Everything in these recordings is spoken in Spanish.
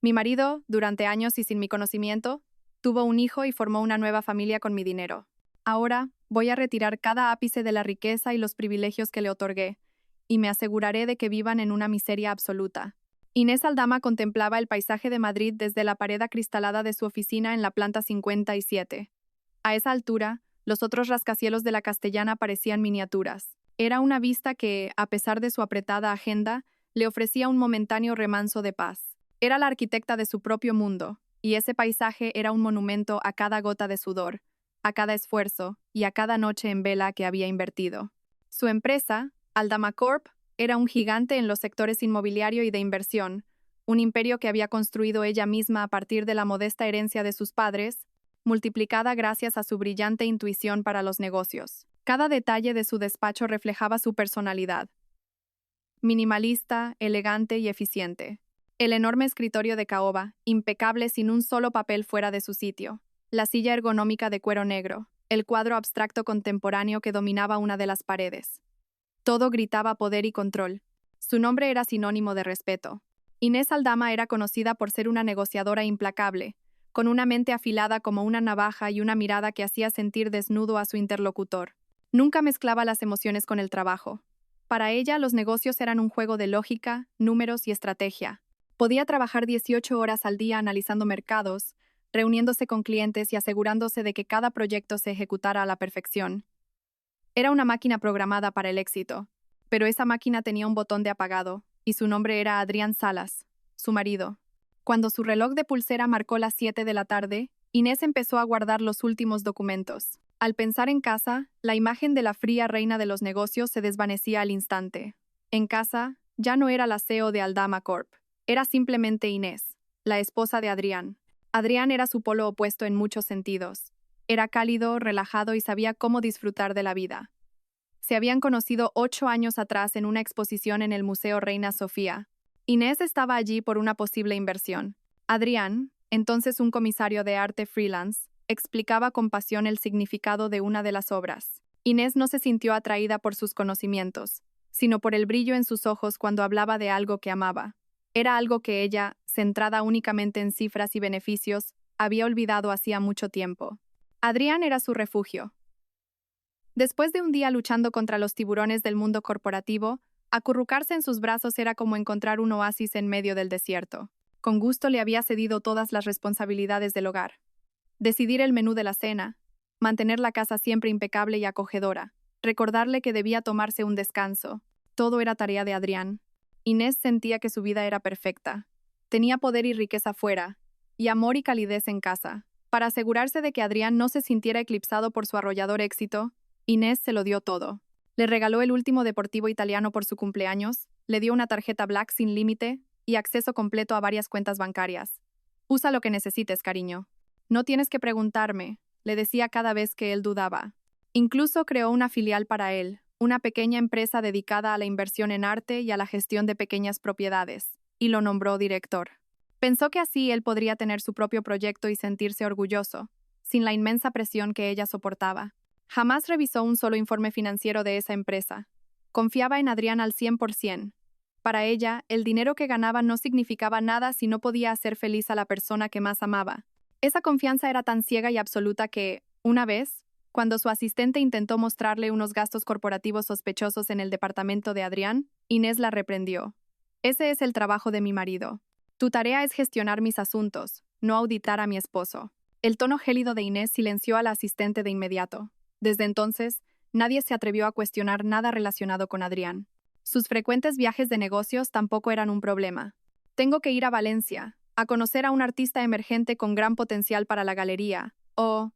Mi marido, durante años y sin mi conocimiento, tuvo un hijo y formó una nueva familia con mi dinero. Ahora voy a retirar cada ápice de la riqueza y los privilegios que le otorgué, y me aseguraré de que vivan en una miseria absoluta. Inés Aldama contemplaba el paisaje de Madrid desde la pared acristalada de su oficina en la planta 57. A esa altura, los otros rascacielos de la Castellana parecían miniaturas. Era una vista que, a pesar de su apretada agenda, le ofrecía un momentáneo remanso de paz. Era la arquitecta de su propio mundo, y ese paisaje era un monumento a cada gota de sudor, a cada esfuerzo y a cada noche en vela que había invertido. Su empresa, Aldama Corp, era un gigante en los sectores inmobiliario y de inversión, un imperio que había construido ella misma a partir de la modesta herencia de sus padres, multiplicada gracias a su brillante intuición para los negocios. Cada detalle de su despacho reflejaba su personalidad. Minimalista, elegante y eficiente. El enorme escritorio de caoba, impecable sin un solo papel fuera de su sitio. La silla ergonómica de cuero negro. El cuadro abstracto contemporáneo que dominaba una de las paredes. Todo gritaba poder y control. Su nombre era sinónimo de respeto. Inés Aldama era conocida por ser una negociadora implacable, con una mente afilada como una navaja y una mirada que hacía sentir desnudo a su interlocutor. Nunca mezclaba las emociones con el trabajo. Para ella, los negocios eran un juego de lógica, números y estrategia. Podía trabajar 18 horas al día analizando mercados, reuniéndose con clientes y asegurándose de que cada proyecto se ejecutara a la perfección. Era una máquina programada para el éxito, pero esa máquina tenía un botón de apagado, y su nombre era Adrián Salas, su marido. Cuando su reloj de pulsera marcó las 7 de la tarde, Inés empezó a guardar los últimos documentos. Al pensar en casa, la imagen de la fría reina de los negocios se desvanecía al instante. En casa, ya no era la CEO de Aldama Corp. Era simplemente Inés, la esposa de Adrián. Adrián era su polo opuesto en muchos sentidos. Era cálido, relajado y sabía cómo disfrutar de la vida. Se habían conocido 8 años atrás en una exposición en el Museo Reina Sofía. Inés estaba allí por una posible inversión. Adrián, entonces un comisario de arte freelance, explicaba con pasión el significado de una de las obras. Inés no se sintió atraída por sus conocimientos, sino por el brillo en sus ojos cuando hablaba de algo que amaba. Era algo que ella, centrada únicamente en cifras y beneficios, había olvidado hacía mucho tiempo. Adrián era su refugio. Después de un día luchando contra los tiburones del mundo corporativo, acurrucarse en sus brazos era como encontrar un oasis en medio del desierto. Con gusto le había cedido todas las responsabilidades del hogar. Decidir el menú de la cena, mantener la casa siempre impecable y acogedora, recordarle que debía tomarse un descanso. Todo era tarea de Adrián. Inés sentía que su vida era perfecta. Tenía poder y riqueza fuera, y amor y calidez en casa. Para asegurarse de que Adrián no se sintiera eclipsado por su arrollador éxito, Inés se lo dio todo. Le regaló el último deportivo italiano por su cumpleaños, le dio una tarjeta Black sin límite y acceso completo a varias cuentas bancarias. Usa lo que necesites, cariño. No tienes que preguntarme, le decía cada vez que él dudaba. Incluso creó una filial para él, una pequeña empresa dedicada a la inversión en arte y a la gestión de pequeñas propiedades, y lo nombró director. Pensó que así él podría tener su propio proyecto y sentirse orgulloso, sin la inmensa presión que ella soportaba. Jamás revisó un solo informe financiero de esa empresa. Confiaba en Adrián al 100%. Para ella, el dinero que ganaba no significaba nada si no podía hacer feliz a la persona que más amaba. Esa confianza era tan ciega y absoluta que, una vez, cuando su asistente intentó mostrarle unos gastos corporativos sospechosos en el departamento de Adrián, Inés la reprendió. Ese es el trabajo de mi marido. Tu tarea es gestionar mis asuntos, no auditar a mi esposo. El tono gélido de Inés silenció a la asistente de inmediato. Desde entonces, nadie se atrevió a cuestionar nada relacionado con Adrián. Sus frecuentes viajes de negocios tampoco eran un problema. Tengo que ir a Valencia, a conocer a un artista emergente con gran potencial para la galería, o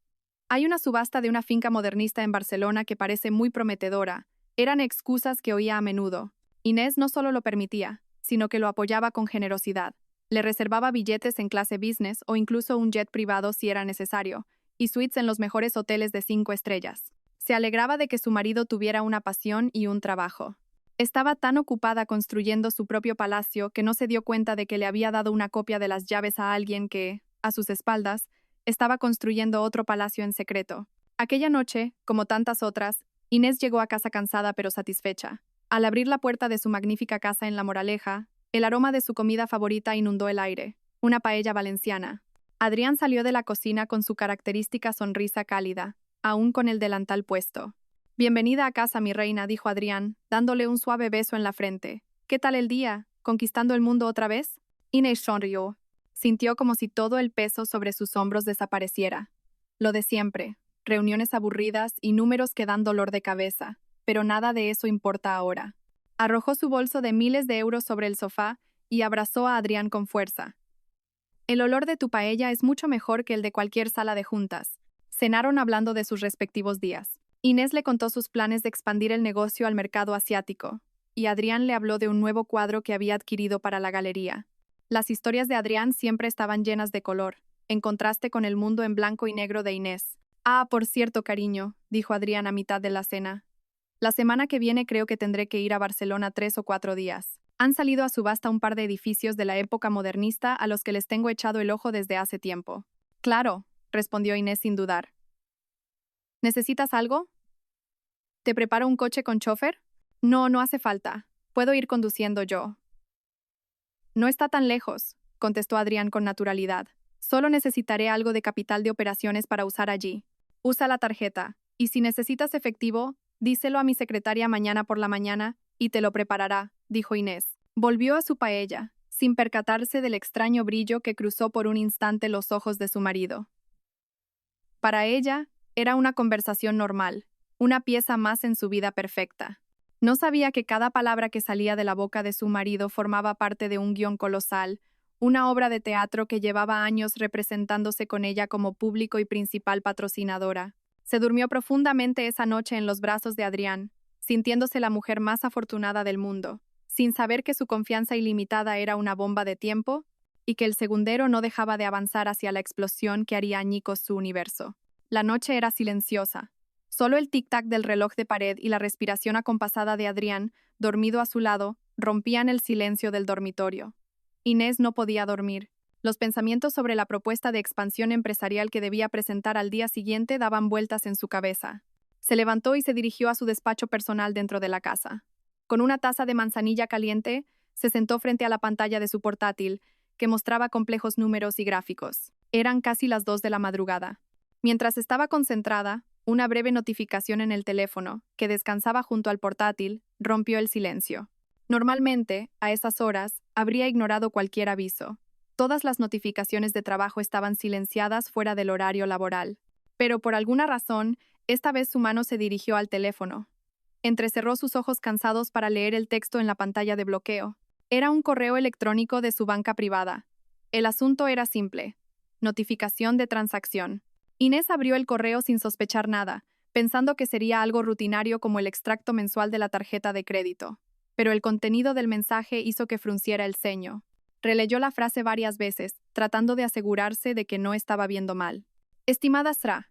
hay una subasta de una finca modernista en Barcelona que parece muy prometedora. Eran excusas que oía a menudo. Inés no solo lo permitía, sino que lo apoyaba con generosidad. Le reservaba billetes en clase business o incluso un jet privado si era necesario, y suites en los mejores hoteles de 5 estrellas. Se alegraba de que su marido tuviera una pasión y un trabajo. Estaba tan ocupada construyendo su propio palacio que no se dio cuenta de que le había dado una copia de las llaves a alguien que, a sus espaldas, estaba construyendo otro palacio en secreto. Aquella noche, como tantas otras, Inés llegó a casa cansada pero satisfecha. Al abrir la puerta de su magnífica casa en La Moraleja, el aroma de su comida favorita inundó el aire. una paella valenciana. Adrián salió de la cocina con su característica sonrisa cálida, aún con el delantal puesto. Bienvenida a casa, mi reina, dijo Adrián, dándole un suave beso en la frente. ¿Qué tal el día? ¿Conquistando el mundo otra vez? Inés sonrió. Sintió como si todo el peso sobre sus hombros desapareciera. Lo de siempre, reuniones aburridas y números que dan dolor de cabeza, pero nada de eso importa ahora. Arrojó su bolso de miles de euros sobre el sofá y abrazó a Adrián con fuerza. El olor de tu paella es mucho mejor que el de cualquier sala de juntas. Cenaron hablando de sus respectivos días. Inés le contó sus planes de expandir el negocio al mercado asiático, y Adrián le habló de un nuevo cuadro que había adquirido para la galería. Las historias de Adrián siempre estaban llenas de color, en contraste con el mundo en blanco y negro de Inés. Ah, por cierto, cariño, dijo Adrián a mitad de la cena. La semana que viene creo que tendré que ir a Barcelona 3 o 4 días. Han salido a subasta un par de edificios de la época modernista a los que les tengo echado el ojo desde hace tiempo. Claro, respondió Inés sin dudar. ¿Necesitas algo? ¿Te preparo un coche con chofer? No, no hace falta. Puedo ir conduciendo yo. No está tan lejos, contestó Adrián con naturalidad. Solo necesitaré algo de capital de operaciones para usar allí. Usa la tarjeta, y si necesitas efectivo, díselo a mi secretaria mañana por la mañana y te lo preparará, dijo Inés. Volvió a su paella, sin percatarse del extraño brillo que cruzó por un instante los ojos de su marido. Para ella, era una conversación normal, una pieza más en su vida perfecta. No sabía que cada palabra que salía de la boca de su marido formaba parte de un guión colosal, una obra de teatro que llevaba años representándose con ella como público y principal patrocinadora. Se durmió profundamente esa noche en los brazos de Adrián, sintiéndose la mujer más afortunada del mundo, sin saber que su confianza ilimitada era una bomba de tiempo y que el segundero no dejaba de avanzar hacia la explosión que haría añicos su universo. La noche era silenciosa. Solo el tic-tac del reloj de pared y la respiración acompasada de Adrián, dormido a su lado, rompían el silencio del dormitorio. Inés no podía dormir. Los pensamientos sobre la propuesta de expansión empresarial que debía presentar al día siguiente daban vueltas en su cabeza. Se levantó y se dirigió a su despacho personal dentro de la casa. Con una taza de manzanilla caliente, se sentó frente a la pantalla de su portátil, que mostraba complejos números y gráficos. Eran casi las 2 de la madrugada. Mientras estaba concentrada, una breve notificación en el teléfono, que descansaba junto al portátil, rompió el silencio. Normalmente, a esas horas, habría ignorado cualquier aviso. Todas las notificaciones de trabajo estaban silenciadas fuera del horario laboral. Pero por alguna razón, esta vez su mano se dirigió al teléfono. Entrecerró sus ojos cansados para leer el texto en la pantalla de bloqueo. Era un correo electrónico de su banca privada. El asunto era simple. Notificación de transacción. Inés abrió el correo sin sospechar nada, pensando que sería algo rutinario como el extracto mensual de la tarjeta de crédito. Pero el contenido del mensaje hizo que frunciera el ceño. Releyó la frase varias veces, tratando de asegurarse de que no estaba viendo mal. Estimada Sra.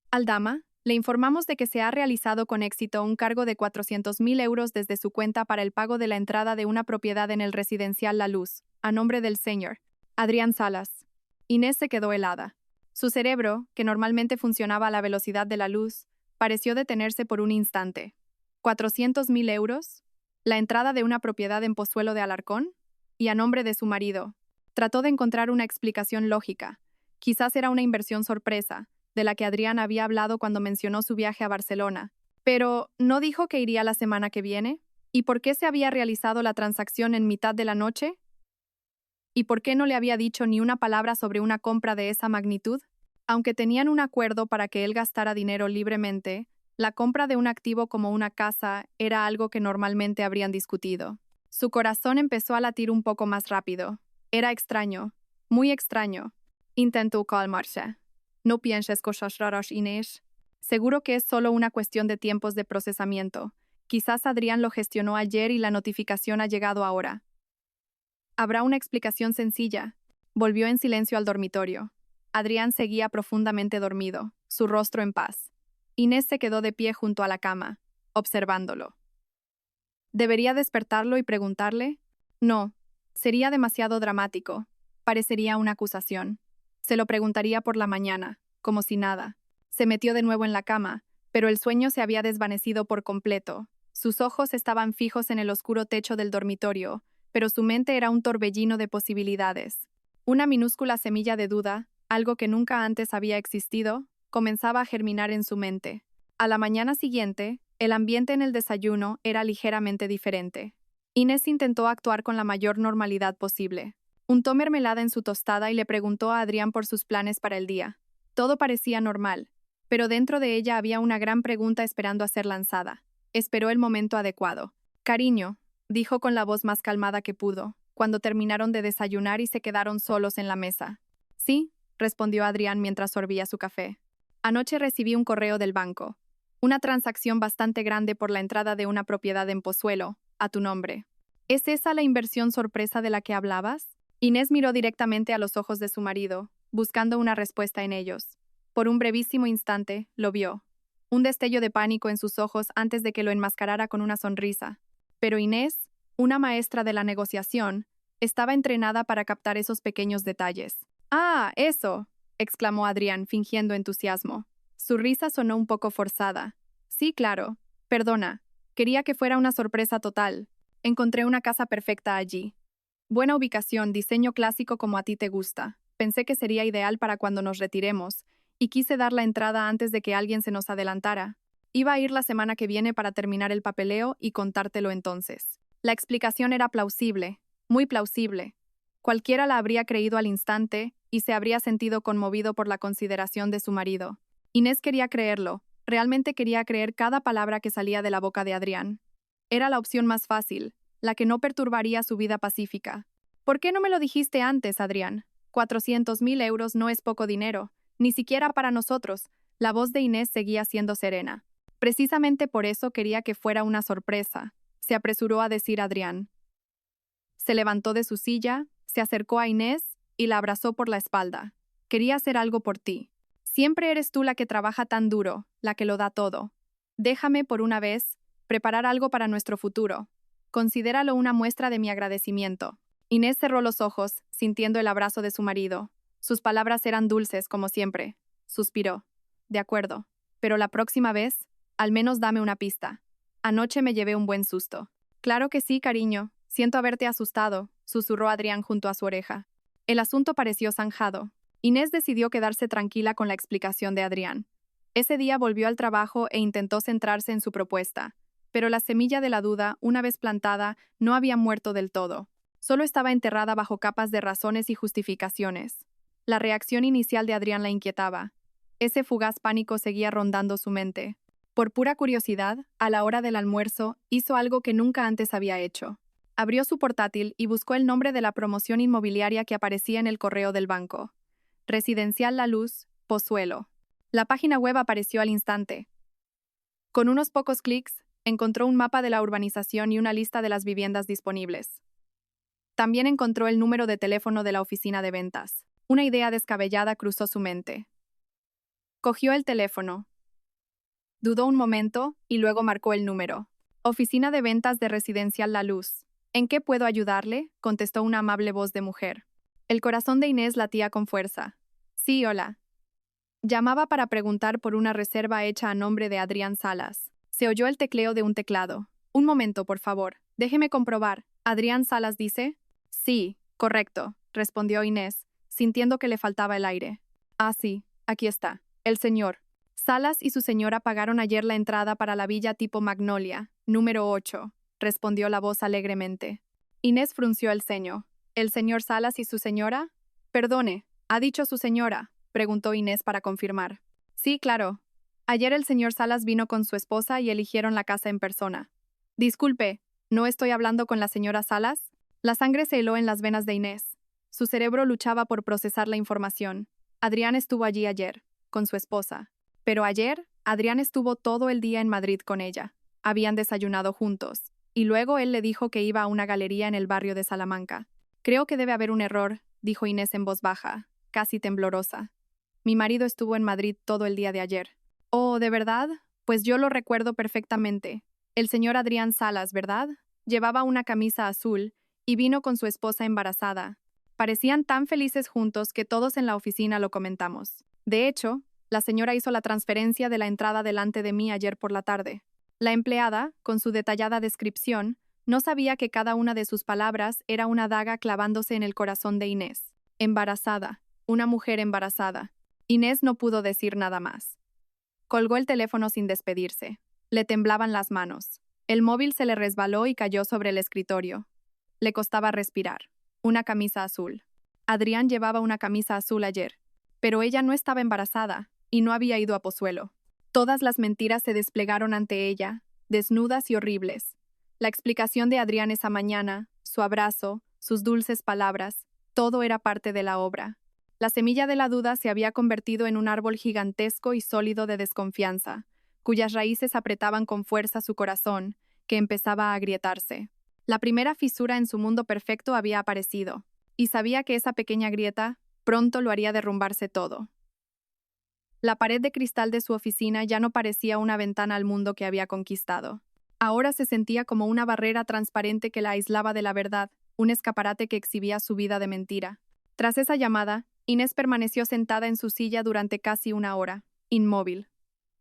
Aldama, le informamos de que se ha realizado con éxito un cargo de 400.000 euros desde su cuenta para el pago de la entrada de una propiedad en el residencial La Luz, a nombre del señor Adrián Salas. Inés se quedó helada. Su cerebro, que normalmente funcionaba a la velocidad de la luz, pareció detenerse por un instante. ¿400.000 euros? ¿La entrada de una propiedad en Pozuelo de Alarcón? Y a nombre de su marido. Trató de encontrar una explicación lógica. Quizás era una inversión sorpresa, de la que Adrián había hablado cuando mencionó su viaje a Barcelona. Pero, ¿no dijo que iría la semana que viene? ¿Y por qué se había realizado la transacción en mitad de la noche? ¿Y por qué no le había dicho ni una palabra sobre una compra de esa magnitud? Aunque tenían un acuerdo para que él gastara dinero libremente, la compra de un activo como una casa era algo que normalmente habrían discutido. Su corazón empezó a latir un poco más rápido. Era extraño, muy extraño. Intentó calmarse. No pienses cosas raras, Inés. Seguro que es solo una cuestión de tiempos de procesamiento. Quizás Adrián lo gestionó ayer y la notificación ha llegado ahora. Habrá una explicación sencilla. Volvió en silencio al dormitorio. Adrián seguía profundamente dormido, su rostro en paz. Inés se quedó de pie junto a la cama, observándolo. ¿Debería despertarlo y preguntarle? No, sería demasiado dramático. Parecería una acusación. Se lo preguntaría por la mañana, como si nada. Se metió de nuevo en la cama, pero el sueño se había desvanecido por completo. Sus ojos estaban fijos en el oscuro techo del dormitorio, pero su mente era un torbellino de posibilidades. Una minúscula semilla de duda, algo que nunca antes había existido, comenzaba a germinar en su mente. A la mañana siguiente, el ambiente en el desayuno era ligeramente diferente. Inés intentó actuar con la mayor normalidad posible. Untó mermelada en su tostada y le preguntó a Adrián por sus planes para el día. Todo parecía normal, pero dentro de ella había una gran pregunta esperando a ser lanzada. Esperó el momento adecuado. «Cariño», dijo con la voz más calmada que pudo, cuando terminaron de desayunar y se quedaron solos en la mesa. «Sí», respondió Adrián mientras sorbía su café. «Anoche recibí un correo del banco. Una transacción bastante grande por la entrada de una propiedad en Pozuelo, a tu nombre. ¿Es esa la inversión sorpresa de la que hablabas?» Inés miró directamente a los ojos de su marido, buscando una respuesta en ellos. Por un brevísimo instante, lo vio. Un destello de pánico en sus ojos antes de que lo enmascarara con una sonrisa. Pero Inés, una maestra de la negociación, estaba entrenada para captar esos pequeños detalles. «¡Ah, eso!», exclamó Adrián, fingiendo entusiasmo. Su risa sonó un poco forzada. «Sí, claro. Perdona. Quería que fuera una sorpresa total. Encontré una casa perfecta allí. Buena ubicación, diseño clásico como a ti te gusta. Pensé que sería ideal para cuando nos retiremos, y quise dar la entrada antes de que alguien se nos adelantara. Iba a ir la semana que viene para terminar el papeleo y contártelo entonces». La explicación era plausible, muy plausible. Cualquiera la habría creído al instante y se habría sentido conmovido por la consideración de su marido. Inés quería creerlo, realmente quería creer cada palabra que salía de la boca de Adrián. Era la opción más fácil, la que no perturbaría su vida pacífica. «¿Por qué no me lo dijiste antes, Adrián? 400.000 euros no es poco dinero, ni siquiera para nosotros». La voz de Inés seguía siendo serena. «Precisamente por eso quería que fuera una sorpresa», se apresuró a decir Adrián. Se levantó de su silla, se acercó a Inés y la abrazó por la espalda. «Quería hacer algo por ti. Siempre eres tú la que trabaja tan duro, la que lo da todo. Déjame, por una vez, preparar algo para nuestro futuro. Considéralo una muestra de mi agradecimiento». Inés cerró los ojos, sintiendo el abrazo de su marido. Sus palabras eran dulces, como siempre. Suspiró. «De acuerdo. Pero la próxima vez, al menos dame una pista. Anoche me llevé un buen susto». «Claro que sí, cariño. Siento haberte asustado», susurró Adrián junto a su oreja. El asunto pareció zanjado. Inés decidió quedarse tranquila con la explicación de Adrián. Ese día volvió al trabajo e intentó centrarse en su propuesta. Pero la semilla de la duda, una vez plantada, no había muerto del todo. Solo estaba enterrada bajo capas de razones y justificaciones. La reacción inicial de Adrián la inquietaba. Ese fugaz pánico seguía rondando su mente. Por pura curiosidad, a la hora del almuerzo, hizo algo que nunca antes había hecho. Abrió su portátil y buscó el nombre de la promoción inmobiliaria que aparecía en el correo del banco. Residencial La Luz, Pozuelo. La página web apareció al instante. Con unos pocos clics, encontró un mapa de la urbanización y una lista de las viviendas disponibles. También encontró el número de teléfono de la oficina de ventas. Una idea descabellada cruzó su mente. Cogió el teléfono. Dudó un momento y luego marcó el número. «Oficina de ventas de Residencial La Luz. ¿En qué puedo ayudarle?», contestó una amable voz de mujer. El corazón de Inés latía con fuerza. «Sí, hola. Llamaba para preguntar por una reserva hecha a nombre de Adrián Salas». Se oyó el tecleo de un teclado. «Un momento, por favor. Déjeme comprobar. ¿Adrián Salas dice?» «Sí, correcto», respondió Inés, sintiendo que le faltaba el aire. «Ah, sí, aquí está. El señor Salas y su señora pagaron ayer la entrada para la villa tipo Magnolia, número 8, respondió la voz alegremente. Inés frunció el ceño. ¿El señor Salas y su señora? Perdone, ¿ha dicho su señora?, preguntó Inés para confirmar. Sí, claro. Ayer el señor Salas vino con su esposa y eligieron la casa en persona. Disculpe, ¿no estoy hablando con la señora Salas? La sangre se heló en las venas de Inés. Su cerebro luchaba por procesar la información. Adrián estuvo allí ayer, con su esposa. Pero ayer, Adrián estuvo todo el día en Madrid con ella. Habían desayunado juntos. Y luego él le dijo que iba a una galería en el barrio de Salamanca. Creo que debe haber un error, dijo Inés en voz baja, casi temblorosa. Mi marido estuvo en Madrid todo el día de ayer. Oh, ¿de verdad? Pues yo lo recuerdo perfectamente. El señor Adrián Salas, ¿verdad? Llevaba una camisa azul y vino con su esposa embarazada. Parecían tan felices juntos que todos en la oficina lo comentamos. De hecho, la señora hizo la transferencia de la entrada delante de mí ayer por la tarde. La empleada, con su detallada descripción, no sabía que cada una de sus palabras era una daga clavándose en el corazón de Inés. Embarazada. Una mujer embarazada. Inés no pudo decir nada más. Colgó el teléfono sin despedirse. Le temblaban las manos. El móvil se le resbaló y cayó sobre el escritorio. Le costaba respirar. Una camisa azul. Adrián llevaba una camisa azul ayer, pero ella no estaba embarazada y no había ido a Pozuelo. Todas las mentiras se desplegaron ante ella, desnudas y horribles. La explicación de Adrián esa mañana, su abrazo, sus dulces palabras, todo era parte de la obra. La semilla de la duda se había convertido en un árbol gigantesco y sólido de desconfianza, cuyas raíces apretaban con fuerza su corazón, que empezaba a agrietarse. La primera fisura en su mundo perfecto había aparecido, y sabía que esa pequeña grieta pronto lo haría derrumbarse todo. La pared de cristal de su oficina ya no parecía una ventana al mundo que había conquistado. Ahora se sentía como una barrera transparente que la aislaba de la verdad, un escaparate que exhibía su vida de mentira. Tras esa llamada, Inés permaneció sentada en su silla durante casi una hora, inmóvil.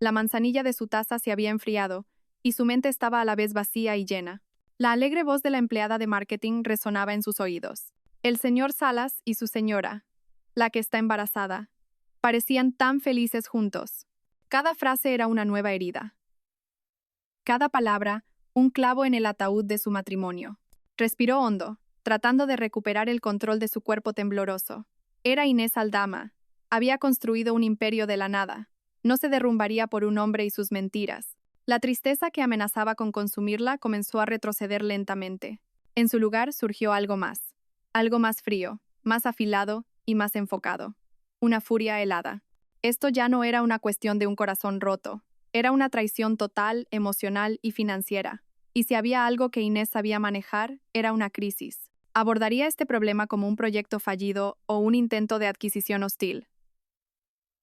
La manzanilla de su taza se había enfriado, y su mente estaba a la vez vacía y llena. La alegre voz de la empleada de marketing resonaba en sus oídos. El señor Salas y su señora, la que está embarazada, parecían tan felices juntos. Cada frase era una nueva herida. Cada palabra, un clavo en el ataúd de su matrimonio. Respiró hondo, tratando de recuperar el control de su cuerpo tembloroso. Era Inés Aldama. Había construido un imperio de la nada. No se derrumbaría por un hombre y sus mentiras. La tristeza que amenazaba con consumirla comenzó a retroceder lentamente. En su lugar surgió algo más frío, más afilado y más enfocado. Una furia helada. Esto ya no era una cuestión de un corazón roto. Era una traición total, emocional y financiera. Y si había algo que Inés sabía manejar, era una crisis. Abordaría este problema como un proyecto fallido o un intento de adquisición hostil.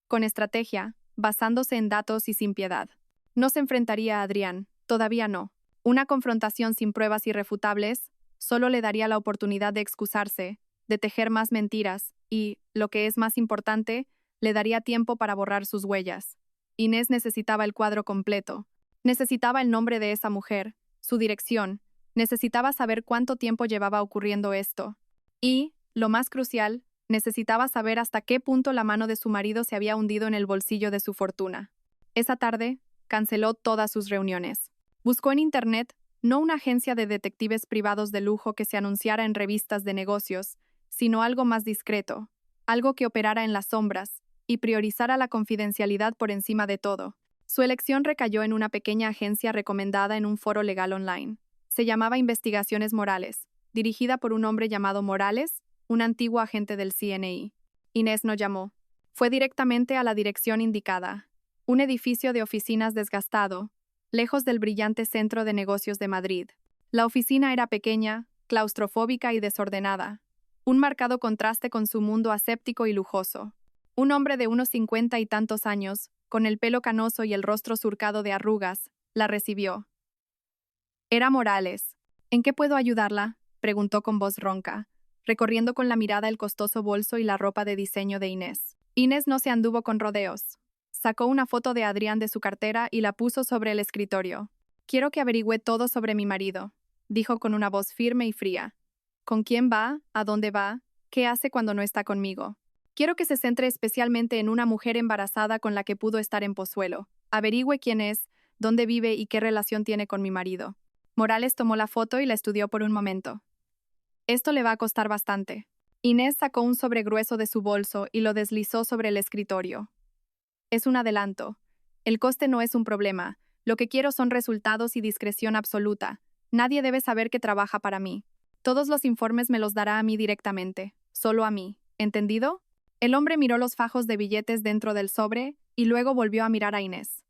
Con estrategia, basándose en datos y sin piedad. No se enfrentaría a Adrián, todavía no. Una confrontación sin pruebas irrefutables solo le daría la oportunidad de excusarse, de tejer más mentiras y, lo que es más importante, le daría tiempo para borrar sus huellas. Inés necesitaba el cuadro completo. Necesitaba el nombre de esa mujer, su dirección. Necesitaba saber cuánto tiempo llevaba ocurriendo esto. Y, lo más crucial, necesitaba saber hasta qué punto la mano de su marido se había hundido en el bolsillo de su fortuna. Esa tarde, canceló todas sus reuniones. Buscó en Internet, no una agencia de detectives privados de lujo que se anunciara en revistas de negocios, sino algo más discreto, algo que operara en las sombras y priorizara la confidencialidad por encima de todo. Su elección recayó en una pequeña agencia recomendada en un foro legal online. Se llamaba Investigaciones Morales, dirigida por un hombre llamado Morales, un antiguo agente del CNI. Inés no llamó. Fue directamente a la dirección indicada, un edificio de oficinas desgastado, lejos del brillante centro de negocios de Madrid. La oficina era pequeña, claustrofóbica y desordenada, un marcado contraste con su mundo aséptico y lujoso. Un hombre de unos 50 y tantos años, con el pelo canoso y el rostro surcado de arrugas, la recibió. Era Morales. ¿En qué puedo ayudarla?, preguntó con voz ronca, recorriendo con la mirada el costoso bolso y la ropa de diseño de Inés. Inés no se anduvo con rodeos. Sacó una foto de Adrián de su cartera y la puso sobre el escritorio. «Quiero que averigüe todo sobre mi marido», dijo con una voz firme y fría. «¿Con quién va? ¿A dónde va? ¿Qué hace cuando no está conmigo? Quiero que se centre especialmente en una mujer embarazada con la que pudo estar en Pozuelo. Averigüe quién es, dónde vive y qué relación tiene con mi marido». Morales tomó la foto y la estudió por un momento. «Esto le va a costar bastante». Inés sacó un sobre grueso de su bolso y lo deslizó sobre el escritorio. «Es un adelanto. El coste no es un problema. Lo que quiero son resultados y discreción absoluta. Nadie debe saber que trabaja para mí. Todos los informes me los dará a mí directamente. Solo a mí. ¿Entendido?» El hombre miró los fajos de billetes dentro del sobre y luego volvió a mirar a Inés.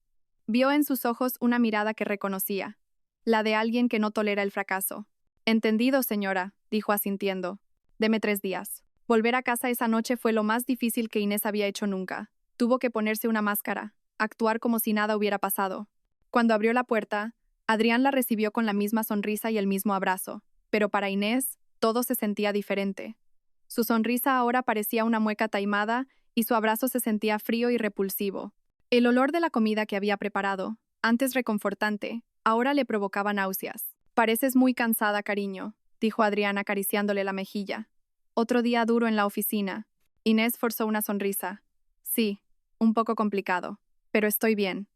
Vio en sus ojos una mirada que reconocía, la de alguien que no tolera el fracaso. «Entendido, señora», dijo asintiendo. «Deme 3 días». Volver a casa esa noche fue lo más difícil que Inés había hecho nunca. Tuvo que ponerse una máscara, actuar como si nada hubiera pasado. Cuando abrió la puerta, Adrián la recibió con la misma sonrisa y el mismo abrazo, pero para Inés, todo se sentía diferente. Su sonrisa ahora parecía una mueca taimada y su abrazo se sentía frío y repulsivo. El olor de la comida que había preparado, antes reconfortante, ahora le provocaba náuseas. «Pareces muy cansada, cariño», dijo Adrián acariciándole la mejilla. Otro día duro en la oficina. Inés forzó una sonrisa. Sí, un poco complicado, pero estoy bien.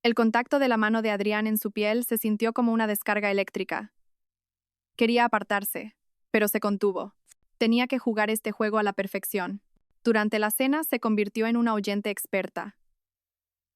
El contacto de la mano de Adrián en su piel se sintió como una descarga eléctrica. Quería apartarse, pero se contuvo. Tenía que jugar este juego a la perfección. Durante la cena se convirtió en una oyente experta.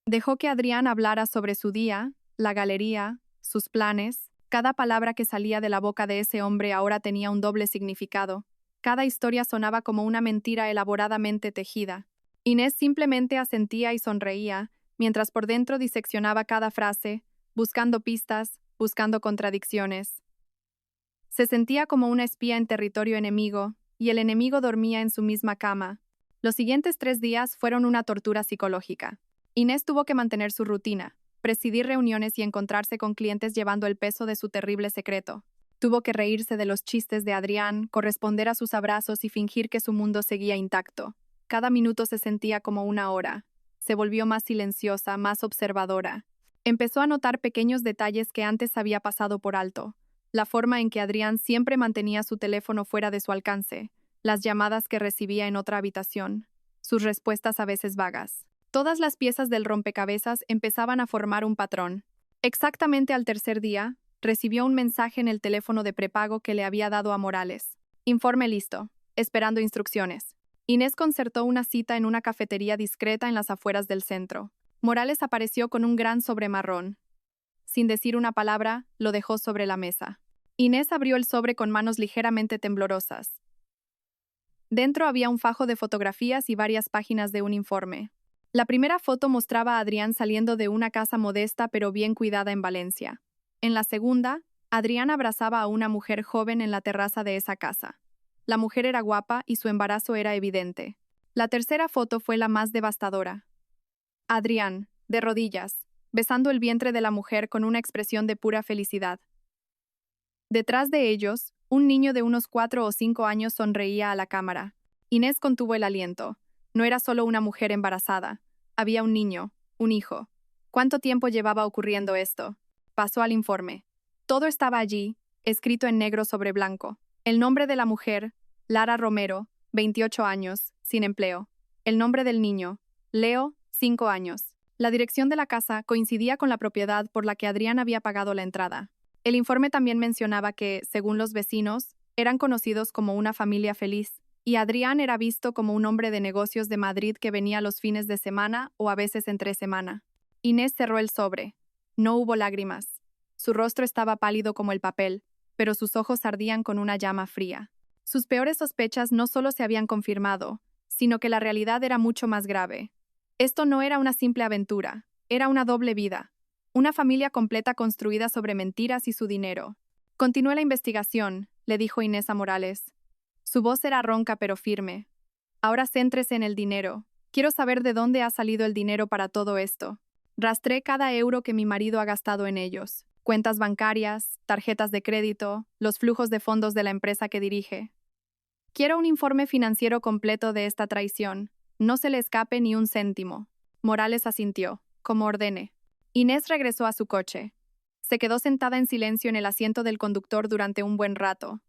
Dejó que Adrián hablara sobre su día, la galería, sus planes. Cada palabra que salía de la boca de ese hombre ahora tenía un doble significado. Cada historia sonaba como una mentira elaboradamente tejida. Inés simplemente asentía y sonreía, mientras por dentro diseccionaba cada frase, buscando pistas, buscando contradicciones. Se sentía como una espía en territorio enemigo, y el enemigo dormía en su misma cama. Los siguientes 3 días fueron una tortura psicológica. Inés tuvo que mantener su rutina, presidir reuniones y encontrarse con clientes llevando el peso de su terrible secreto. Tuvo que reírse de los chistes de Adrián, corresponder a sus abrazos y fingir que su mundo seguía intacto. Cada minuto se sentía como una hora. Se volvió más silenciosa, más observadora. Empezó a notar pequeños detalles que antes había pasado por alto. La forma en que Adrián siempre mantenía su teléfono fuera de su alcance, las llamadas que recibía en otra habitación, sus respuestas a veces vagas. Todas las piezas del rompecabezas empezaban a formar un patrón. Exactamente al tercer día, recibió un mensaje en el teléfono de prepago que le había dado a Morales. Informe listo, esperando instrucciones. Inés concertó una cita en una cafetería discreta en las afueras del centro. Morales apareció con un gran sobre marrón. Sin decir una palabra, lo dejó sobre la mesa. Inés abrió el sobre con manos ligeramente temblorosas. Dentro había un fajo de fotografías y varias páginas de un informe. La primera foto mostraba a Adrián saliendo de una casa modesta pero bien cuidada en Valencia. En la segunda, Adrián abrazaba a una mujer joven en la terraza de esa casa. La mujer era guapa y su embarazo era evidente. La tercera foto fue la más devastadora. Adrián, de rodillas, besando el vientre de la mujer con una expresión de pura felicidad. Detrás de ellos, un niño de unos 4 o 5 años sonreía a la cámara. Inés contuvo el aliento. No era solo una mujer embarazada. Había un niño, un hijo. ¿Cuánto tiempo llevaba ocurriendo esto? Pasó al informe. Todo estaba allí, escrito en negro sobre blanco. El nombre de la mujer, Lara Romero, 28 años, sin empleo. El nombre del niño, Leo, 5 años. La dirección de la casa coincidía con la propiedad por la que Adrián había pagado la entrada. El informe también mencionaba que, según los vecinos, eran conocidos como una familia feliz, y Adrián era visto como un hombre de negocios de Madrid que venía los fines de semana o a veces entre semana. Inés cerró el sobre. No hubo lágrimas. Su rostro estaba pálido como el papel, pero sus ojos ardían con una llama fría. Sus peores sospechas no solo se habían confirmado, sino que la realidad era mucho más grave. Esto no era una simple aventura, era una doble vida. Una familia completa construida sobre mentiras y su dinero. Continúe la investigación, le dijo Inés a Morales. Su voz era ronca pero firme. Ahora céntrese en el dinero. Quiero saber de dónde ha salido el dinero para todo esto. Rastré cada euro que mi marido ha gastado en ellos. Cuentas bancarias, tarjetas de crédito, los flujos de fondos de la empresa que dirige. Quiero un informe financiero completo de esta traición. No se le escape ni un céntimo. Morales asintió, como ordene. Inés regresó a su coche. Se quedó sentada en silencio en el asiento del conductor durante un buen rato.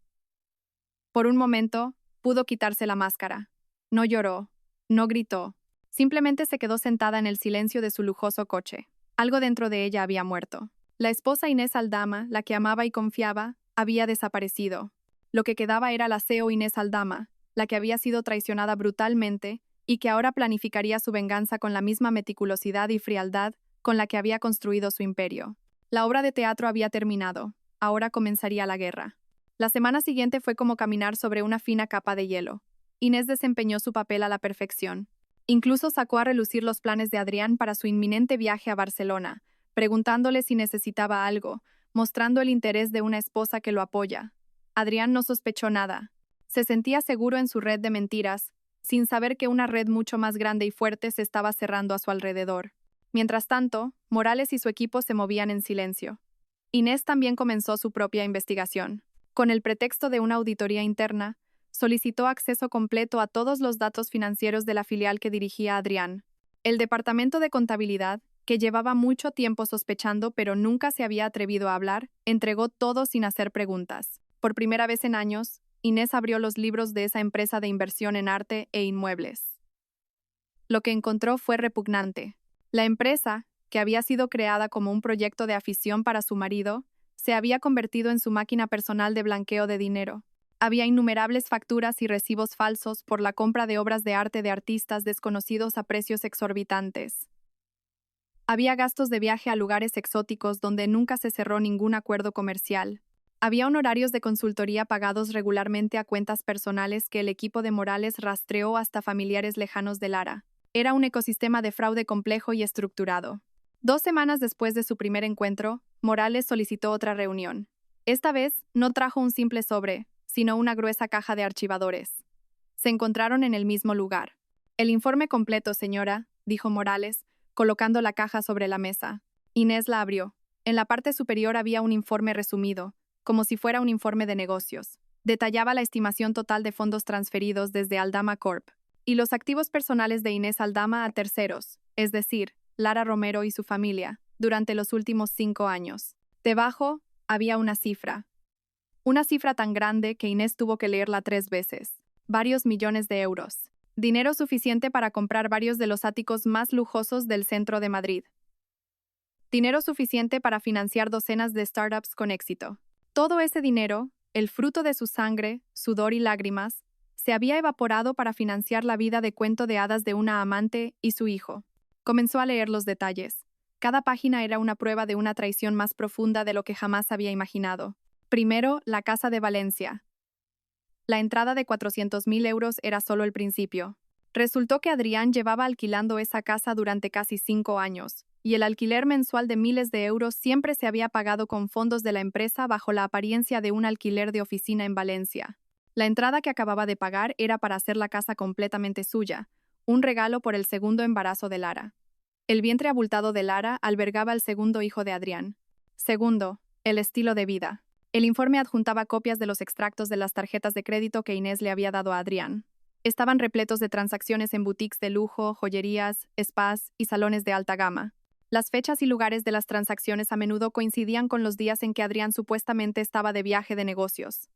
Por un momento, pudo quitarse la máscara. No lloró, no gritó. Simplemente se quedó sentada en el silencio de su lujoso coche. Algo dentro de ella había muerto. La esposa Inés Aldama, la que amaba y confiaba, había desaparecido. Lo que quedaba era la CEO Inés Aldama, la que había sido traicionada brutalmente y que ahora planificaría su venganza con la misma meticulosidad y frialdad con la que había construido su imperio. La obra de teatro había terminado. Ahora comenzaría la guerra. La semana siguiente fue como caminar sobre una fina capa de hielo. Inés desempeñó su papel a la perfección. Incluso sacó a relucir los planes de Adrián para su inminente viaje a Barcelona, preguntándole si necesitaba algo, mostrando el interés de una esposa que lo apoya. Adrián no sospechó nada. Se sentía seguro en su red de mentiras, sin saber que una red mucho más grande y fuerte se estaba cerrando a su alrededor. Mientras tanto, Morales y su equipo se movían en silencio. Inés también comenzó su propia investigación. Con el pretexto de una auditoría interna, solicitó acceso completo a todos los datos financieros de la filial que dirigía Adrián. El departamento de contabilidad, que llevaba mucho tiempo sospechando pero nunca se había atrevido a hablar, entregó todo sin hacer preguntas. Por primera vez en años, Inés abrió los libros de esa empresa de inversión en arte e inmuebles. Lo que encontró fue repugnante. La empresa, que había sido creada como un proyecto de afición para su marido, se había convertido en su máquina personal de blanqueo de dinero. Había innumerables facturas y recibos falsos por la compra de obras de arte de artistas desconocidos a precios exorbitantes. Había gastos de viaje a lugares exóticos donde nunca se cerró ningún acuerdo comercial. Había honorarios de consultoría pagados regularmente a cuentas personales que el equipo de Morales rastreó hasta familiares lejanos de Lara. Era un ecosistema de fraude complejo y estructurado. 2 semanas después de su primer encuentro, Morales solicitó otra reunión. Esta vez no trajo un simple sobre, sino una gruesa caja de archivadores. Se encontraron en el mismo lugar. El informe completo, señora, dijo Morales, colocando la caja sobre la mesa. Inés la abrió. En la parte superior había un informe resumido, como si fuera un informe de negocios. Detallaba la estimación total de fondos transferidos desde Aldama Corp. Y los activos personales de Inés Aldama a terceros, es decir, Lara Romero y su familia, durante los últimos 5 años. Debajo había una cifra. Una cifra tan grande que Inés tuvo que leerla 3 veces. Varios millones de euros. Dinero suficiente para comprar varios de los áticos más lujosos del centro de Madrid. Dinero suficiente para financiar docenas de startups con éxito. Todo ese dinero, el fruto de su sangre, sudor y lágrimas, se había evaporado para financiar la vida de cuento de hadas de una amante y su hijo. Comenzó a leer los detalles. Cada página era una prueba de una traición más profunda de lo que jamás había imaginado. Primero, la Casa de Valencia. La entrada de 400.000 euros era solo el principio. Resultó que Adrián llevaba alquilando esa casa durante casi 5 años, y el alquiler mensual de miles de euros siempre se había pagado con fondos de la empresa bajo la apariencia de un alquiler de oficina en Valencia. La entrada que acababa de pagar era para hacer la casa completamente suya, un regalo por el segundo embarazo de Lara. El vientre abultado de Lara albergaba al segundo hijo de Adrián. Segundo, el estilo de vida. El informe adjuntaba copias de los extractos de las tarjetas de crédito que Inés le había dado a Adrián. Estaban repletos de transacciones en boutiques de lujo, joyerías, spas y salones de alta gama. Las fechas y lugares de las transacciones a menudo coincidían con los días en que Adrián supuestamente estaba de viaje de negocios.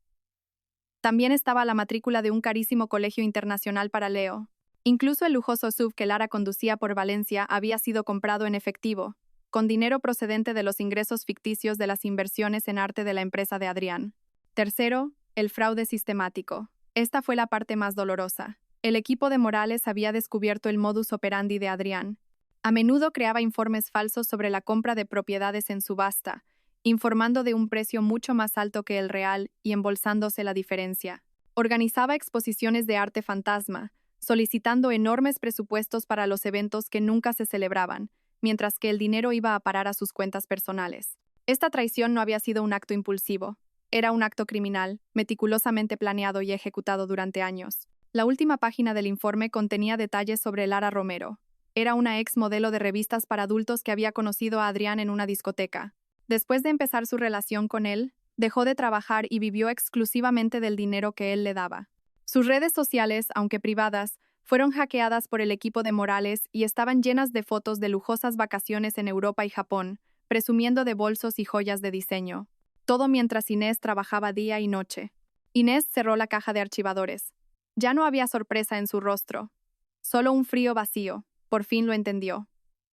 También estaba la matrícula de un carísimo colegio internacional para Leo. Incluso el lujoso SUV que Lara conducía por Valencia había sido comprado en efectivo, con dinero procedente de los ingresos ficticios de las inversiones en arte de la empresa de Adrián. Tercero, el fraude sistemático. Esta fue la parte más dolorosa. El equipo de Morales había descubierto el modus operandi de Adrián. A menudo creaba informes falsos sobre la compra de propiedades en subasta, informando de un precio mucho más alto que el real y embolsándose la diferencia. Organizaba exposiciones de arte fantasma, solicitando enormes presupuestos para los eventos que nunca se celebraban, mientras que el dinero iba a parar a sus cuentas personales. Esta traición no había sido un acto impulsivo. Era un acto criminal, meticulosamente planeado y ejecutado durante años. La última página del informe contenía detalles sobre Lara Romero. Era una ex modelo de revistas para adultos que había conocido a Adrián en una discoteca. Después de empezar su relación con él, dejó de trabajar y vivió exclusivamente del dinero que él le daba. Sus redes sociales, aunque privadas, fueron hackeadas por el equipo de Morales y estaban llenas de fotos de lujosas vacaciones en Europa y Japón, presumiendo de bolsos y joyas de diseño. Todo mientras Inés trabajaba día y noche. Inés cerró la caja de archivadores. Ya no había sorpresa en su rostro. Solo un frío vacío. Por fin lo entendió.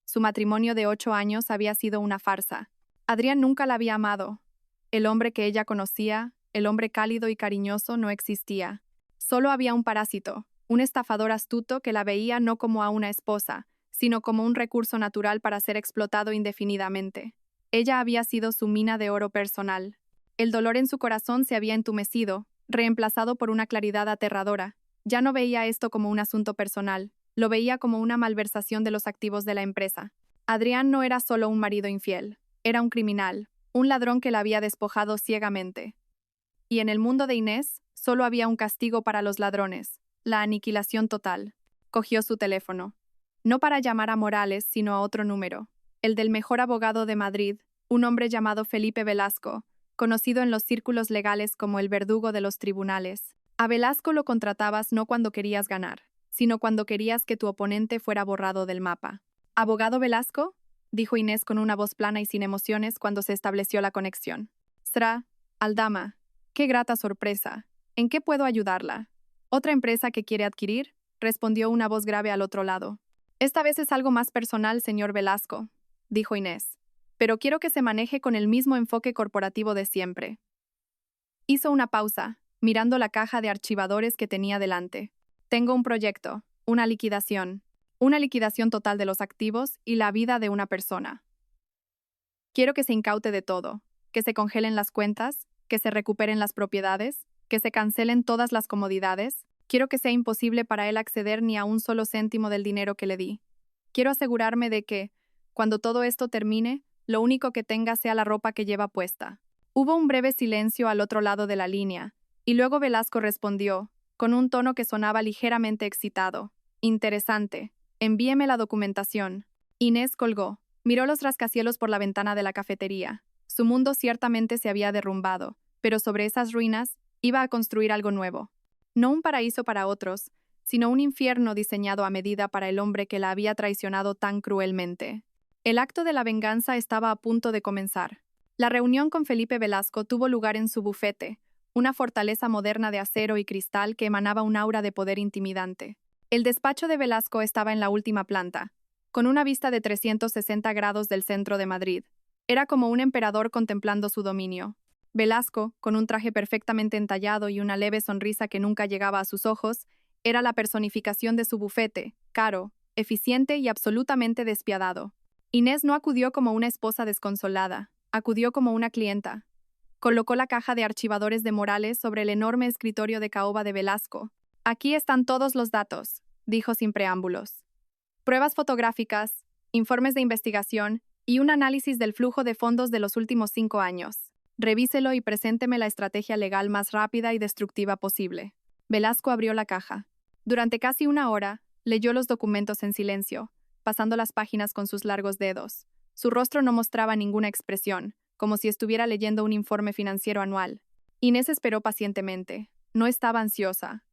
Su matrimonio de 8 años había sido una farsa. Adrián nunca la había amado. El hombre que ella conocía, el hombre cálido y cariñoso, no existía. Solo había un parásito, un estafador astuto que la veía no como a una esposa, sino como un recurso natural para ser explotado indefinidamente. Ella había sido su mina de oro personal. El dolor en su corazón se había entumecido, reemplazado por una claridad aterradora. Ya no veía esto como un asunto personal, lo veía como una malversación de los activos de la empresa. Adrián no era solo un marido infiel, era un criminal, un ladrón que la había despojado ciegamente. Y en el mundo de Inés, solo había un castigo para los ladrones, la aniquilación total. Cogió su teléfono. No para llamar a Morales, sino a otro número, el del mejor abogado de Madrid, un hombre llamado Felipe Velasco, conocido en los círculos legales como el verdugo de los tribunales. A Velasco lo contratabas no cuando querías ganar, sino cuando querías que tu oponente fuera borrado del mapa. ¿Abogado Velasco?, dijo Inés con una voz plana y sin emociones cuando se estableció la conexión. Sra. Aldama, qué grata sorpresa. ¿En qué puedo ayudarla? ¿Otra empresa que quiere adquirir? Respondió una voz grave al otro lado. Esta vez es algo más personal, señor Velasco, dijo Inés. Pero quiero que se maneje con el mismo enfoque corporativo de siempre. Hizo una pausa, mirando la caja de archivadores que tenía delante. Tengo un proyecto, una liquidación total de los activos y la vida de una persona. Quiero que se incaute de todo, que se congelen las cuentas, que se recuperen las propiedades, que se cancelen todas las comodidades. Quiero que sea imposible para él acceder ni a un solo céntimo del dinero que le di. Quiero asegurarme de que, cuando todo esto termine, lo único que tenga sea la ropa que lleva puesta. Hubo un breve silencio al otro lado de la línea, y luego Velasco respondió, con un tono que sonaba ligeramente excitado. Interesante. Envíeme la documentación. Inés colgó. Miró los rascacielos por la ventana de la cafetería. Su mundo ciertamente se había derrumbado, pero sobre esas ruinas iba a construir algo nuevo. No un paraíso para otros, sino un infierno diseñado a medida para el hombre que la había traicionado tan cruelmente. El acto de la venganza estaba a punto de comenzar. La reunión con Felipe Velasco tuvo lugar en su bufete, una fortaleza moderna de acero y cristal que emanaba un aura de poder intimidante. El despacho de Velasco estaba en la última planta, con una vista de 360 grados del centro de Madrid. Era como un emperador contemplando su dominio. Velasco, con un traje perfectamente entallado y una leve sonrisa que nunca llegaba a sus ojos, era la personificación de su bufete, caro, eficiente y absolutamente despiadado. Inés no acudió como una esposa desconsolada, acudió como una clienta. Colocó la caja de archivadores de Morales sobre el enorme escritorio de caoba de Velasco. Aquí están todos los datos, dijo sin preámbulos. Pruebas fotográficas, informes de investigación y un análisis del flujo de fondos de los últimos 5 años. Revíselo y presénteme la estrategia legal más rápida y destructiva posible. Velasco abrió la caja. Durante casi una hora, leyó los documentos en silencio, pasando las páginas con sus largos dedos. Su rostro no mostraba ninguna expresión, como si estuviera leyendo un informe financiero anual. Inés esperó pacientemente. No estaba ansiosa.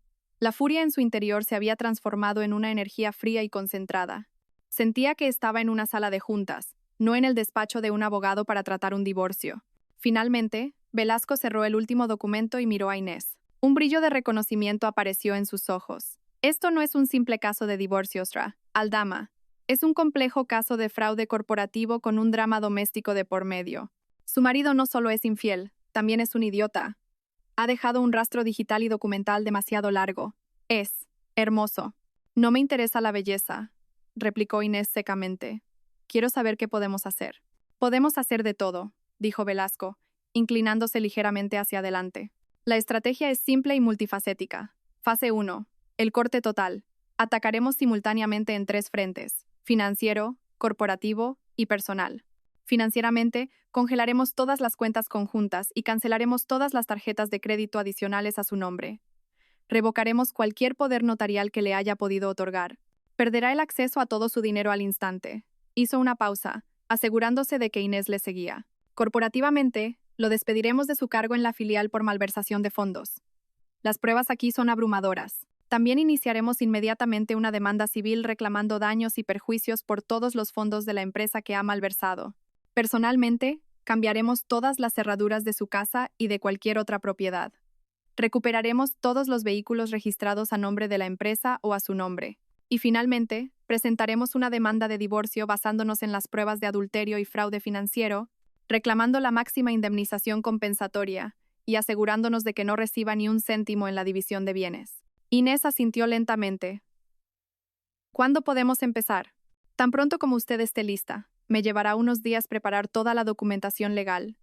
La furia en su interior se había transformado en una energía fría y concentrada. Sentía que estaba en una sala de juntas, no en el despacho de un abogado para tratar un divorcio. Finalmente, Velasco cerró el último documento y miró a Inés. Un brillo de reconocimiento apareció en sus ojos. Esto no es un simple caso de divorcio, Aldama. Es un complejo caso de fraude corporativo con un drama doméstico de por medio. Su marido no solo es infiel, también es un idiota. Ha dejado un rastro digital y documental demasiado largo. Es hermoso. No me interesa la belleza, replicó Inés secamente. Quiero saber qué podemos hacer. Podemos hacer de todo, dijo Velasco, inclinándose ligeramente hacia adelante. La estrategia es simple y multifacética. Fase 1. El corte total. Atacaremos simultáneamente en 3 frentes: financiero, corporativo y personal. Financieramente, congelaremos todas las cuentas conjuntas y cancelaremos todas las tarjetas de crédito adicionales a su nombre. Revocaremos cualquier poder notarial que le haya podido otorgar. Perderá el acceso a todo su dinero al instante. Hizo una pausa, asegurándose de que Inés le seguía. Corporativamente, lo despediremos de su cargo en la filial por malversación de fondos. Las pruebas aquí son abrumadoras. También iniciaremos inmediatamente una demanda civil reclamando daños y perjuicios por todos los fondos de la empresa que ha malversado. Personalmente, cambiaremos todas las cerraduras de su casa y de cualquier otra propiedad. Recuperaremos todos los vehículos registrados a nombre de la empresa o a su nombre. Y finalmente, presentaremos una demanda de divorcio basándonos en las pruebas de adulterio y fraude financiero, reclamando la máxima indemnización compensatoria y asegurándonos de que no reciba ni un céntimo en la división de bienes. Inés asintió lentamente. ¿Cuándo podemos empezar? Tan pronto como usted esté lista. Me llevará unos días preparar toda la documentación legal.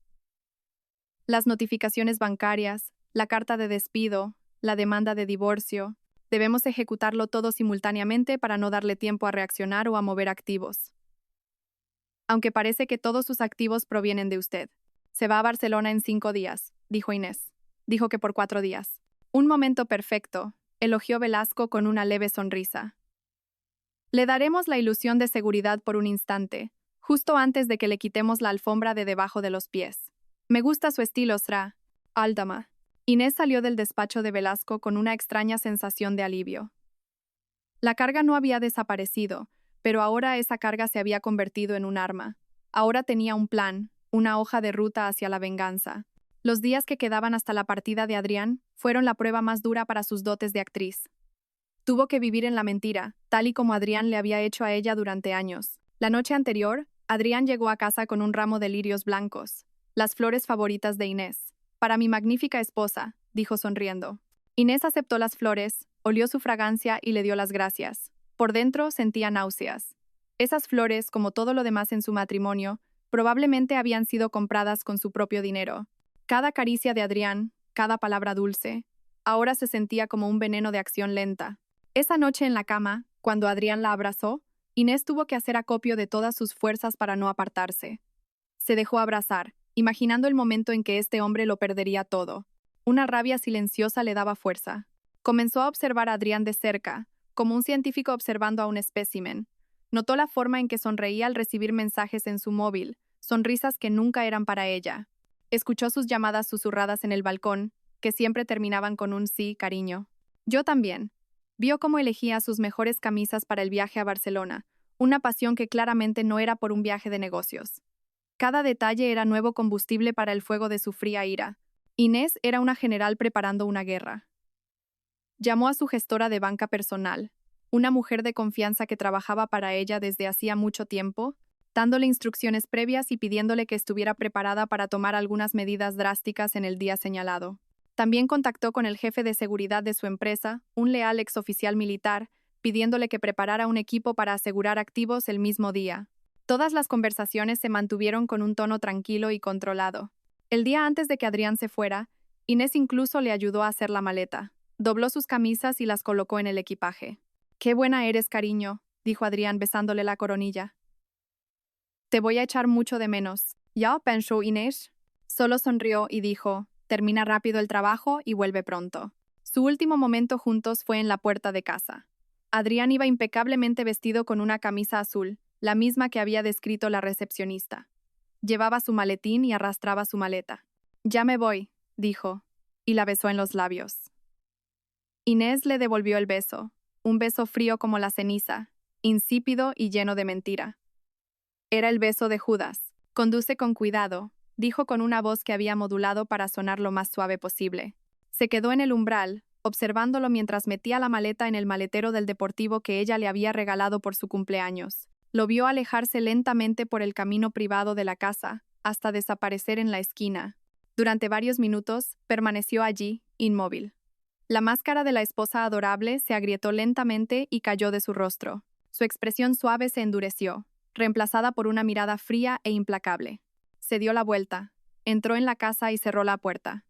Las notificaciones bancarias, la carta de despido, la demanda de divorcio. Debemos ejecutarlo todo simultáneamente para no darle tiempo a reaccionar o a mover activos. Aunque parece que todos sus activos provienen de usted. Se va a Barcelona en 5 días, dijo Inés. Dijo que por 4 días. Un momento perfecto, elogió Velasco con una leve sonrisa. Le daremos la ilusión de seguridad por un instante, justo antes de que le quitemos la alfombra de debajo de los pies. Me gusta su estilo, Aldama. Inés salió del despacho de Velasco con una extraña sensación de alivio. La carga no había desaparecido, pero ahora esa carga se había convertido en un arma. Ahora tenía un plan, una hoja de ruta hacia la venganza. Los días que quedaban hasta la partida de Adrián fueron la prueba más dura para sus dotes de actriz. Tuvo que vivir en la mentira, tal y como Adrián le había hecho a ella durante años. La noche anterior, Adrián llegó a casa con un ramo de lirios blancos, las flores favoritas de Inés. Para mi magnífica esposa, dijo sonriendo. Inés aceptó las flores, olió su fragancia y le dio las gracias. Por dentro sentía náuseas. Esas flores, como todo lo demás en su matrimonio, probablemente habían sido compradas con su propio dinero. Cada caricia de Adrián, cada palabra dulce, ahora se sentía como un veneno de acción lenta. Esa noche en la cama, cuando Adrián la abrazó, Inés tuvo que hacer acopio de todas sus fuerzas para no apartarse. Se dejó abrazar, imaginando el momento en que este hombre lo perdería todo. Una rabia silenciosa le daba fuerza. Comenzó a observar a Adrián de cerca, como un científico observando a un espécimen. Notó la forma en que sonreía al recibir mensajes en su móvil, sonrisas que nunca eran para ella. Escuchó sus llamadas susurradas en el balcón, que siempre terminaban con un sí, cariño. Yo también. Vio cómo elegía sus mejores camisas para el viaje a Barcelona, una pasión que claramente no era por un viaje de negocios. Cada detalle era nuevo combustible para el fuego de su fría ira. Inés era una general preparando una guerra. Llamó a su gestora de banca personal, una mujer de confianza que trabajaba para ella desde hacía mucho tiempo, dándole instrucciones previas y pidiéndole que estuviera preparada para tomar algunas medidas drásticas en el día señalado. También contactó con el jefe de seguridad de su empresa, un leal exoficial militar, pidiéndole que preparara un equipo para asegurar activos el mismo día. Todas las conversaciones se mantuvieron con un tono tranquilo y controlado. El día antes de que Adrián se fuera, Inés incluso le ayudó a hacer la maleta. Dobló sus camisas y las colocó en el equipaje. «Qué buena eres, cariño», dijo Adrián besándole la coronilla. «Te voy a echar mucho de menos». «¿Ya?» pensó Inés. Solo sonrió y dijo: «Termina rápido el trabajo y vuelve pronto». Su último momento juntos fue en la puerta de casa. Adrián iba impecablemente vestido con una camisa azul, la misma que había descrito la recepcionista. Llevaba su maletín y arrastraba su maleta. «Ya me voy», dijo, y la besó en los labios. Inés le devolvió el beso, un beso frío como la ceniza, insípido y lleno de mentira. Era el beso de Judas. «Conduce con cuidado», dijo con una voz que había modulado para sonar lo más suave posible. Se quedó en el umbral, observándolo mientras metía la maleta en el maletero del deportivo que ella le había regalado por su cumpleaños. Lo vio alejarse lentamente por el camino privado de la casa, hasta desaparecer en la esquina. Durante varios minutos, permaneció allí, inmóvil. La máscara de la esposa adorable se agrietó lentamente y cayó de su rostro. Su expresión suave se endureció, reemplazada por una mirada fría e implacable. Se dio la vuelta, entró en la casa y cerró la puerta.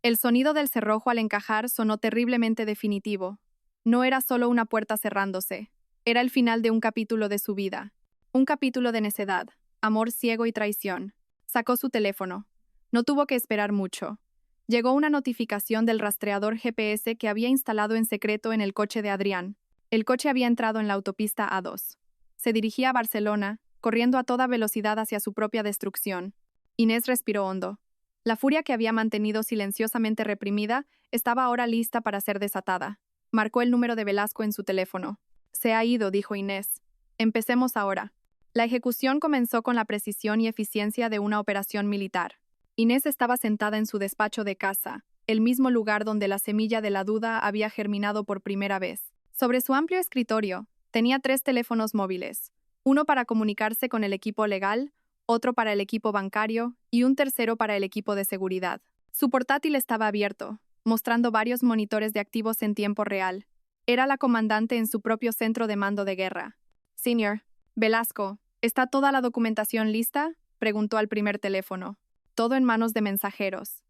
El sonido del cerrojo al encajar sonó terriblemente definitivo. No era solo una puerta cerrándose, era el final de un capítulo de su vida. Un capítulo de necedad, amor ciego y traición. Sacó su teléfono. No tuvo que esperar mucho. Llegó una notificación del rastreador GPS que había instalado en secreto en el coche de Adrián. El coche había entrado en la autopista A2. Se dirigía a Barcelona, corriendo a toda velocidad hacia su propia destrucción. Inés respiró hondo. La furia que había mantenido silenciosamente reprimida estaba ahora lista para ser desatada. Marcó el número de Velasco en su teléfono. «Se ha ido», dijo Inés. «Empecemos ahora». La ejecución comenzó con la precisión y eficiencia de una operación militar. Inés estaba sentada en su despacho de casa, el mismo lugar donde la semilla de la duda había germinado por primera vez. Sobre su amplio escritorio, tenía 3 teléfonos móviles, uno para comunicarse con el equipo legal, otro para el equipo bancario y un tercero para el equipo de seguridad. Su portátil estaba abierto, mostrando varios monitores de activos en tiempo real. Era la comandante en su propio centro de mando de guerra. «Señor Velasco, ¿está toda la documentación lista?», preguntó al primer teléfono. «Todo en manos de mensajeros.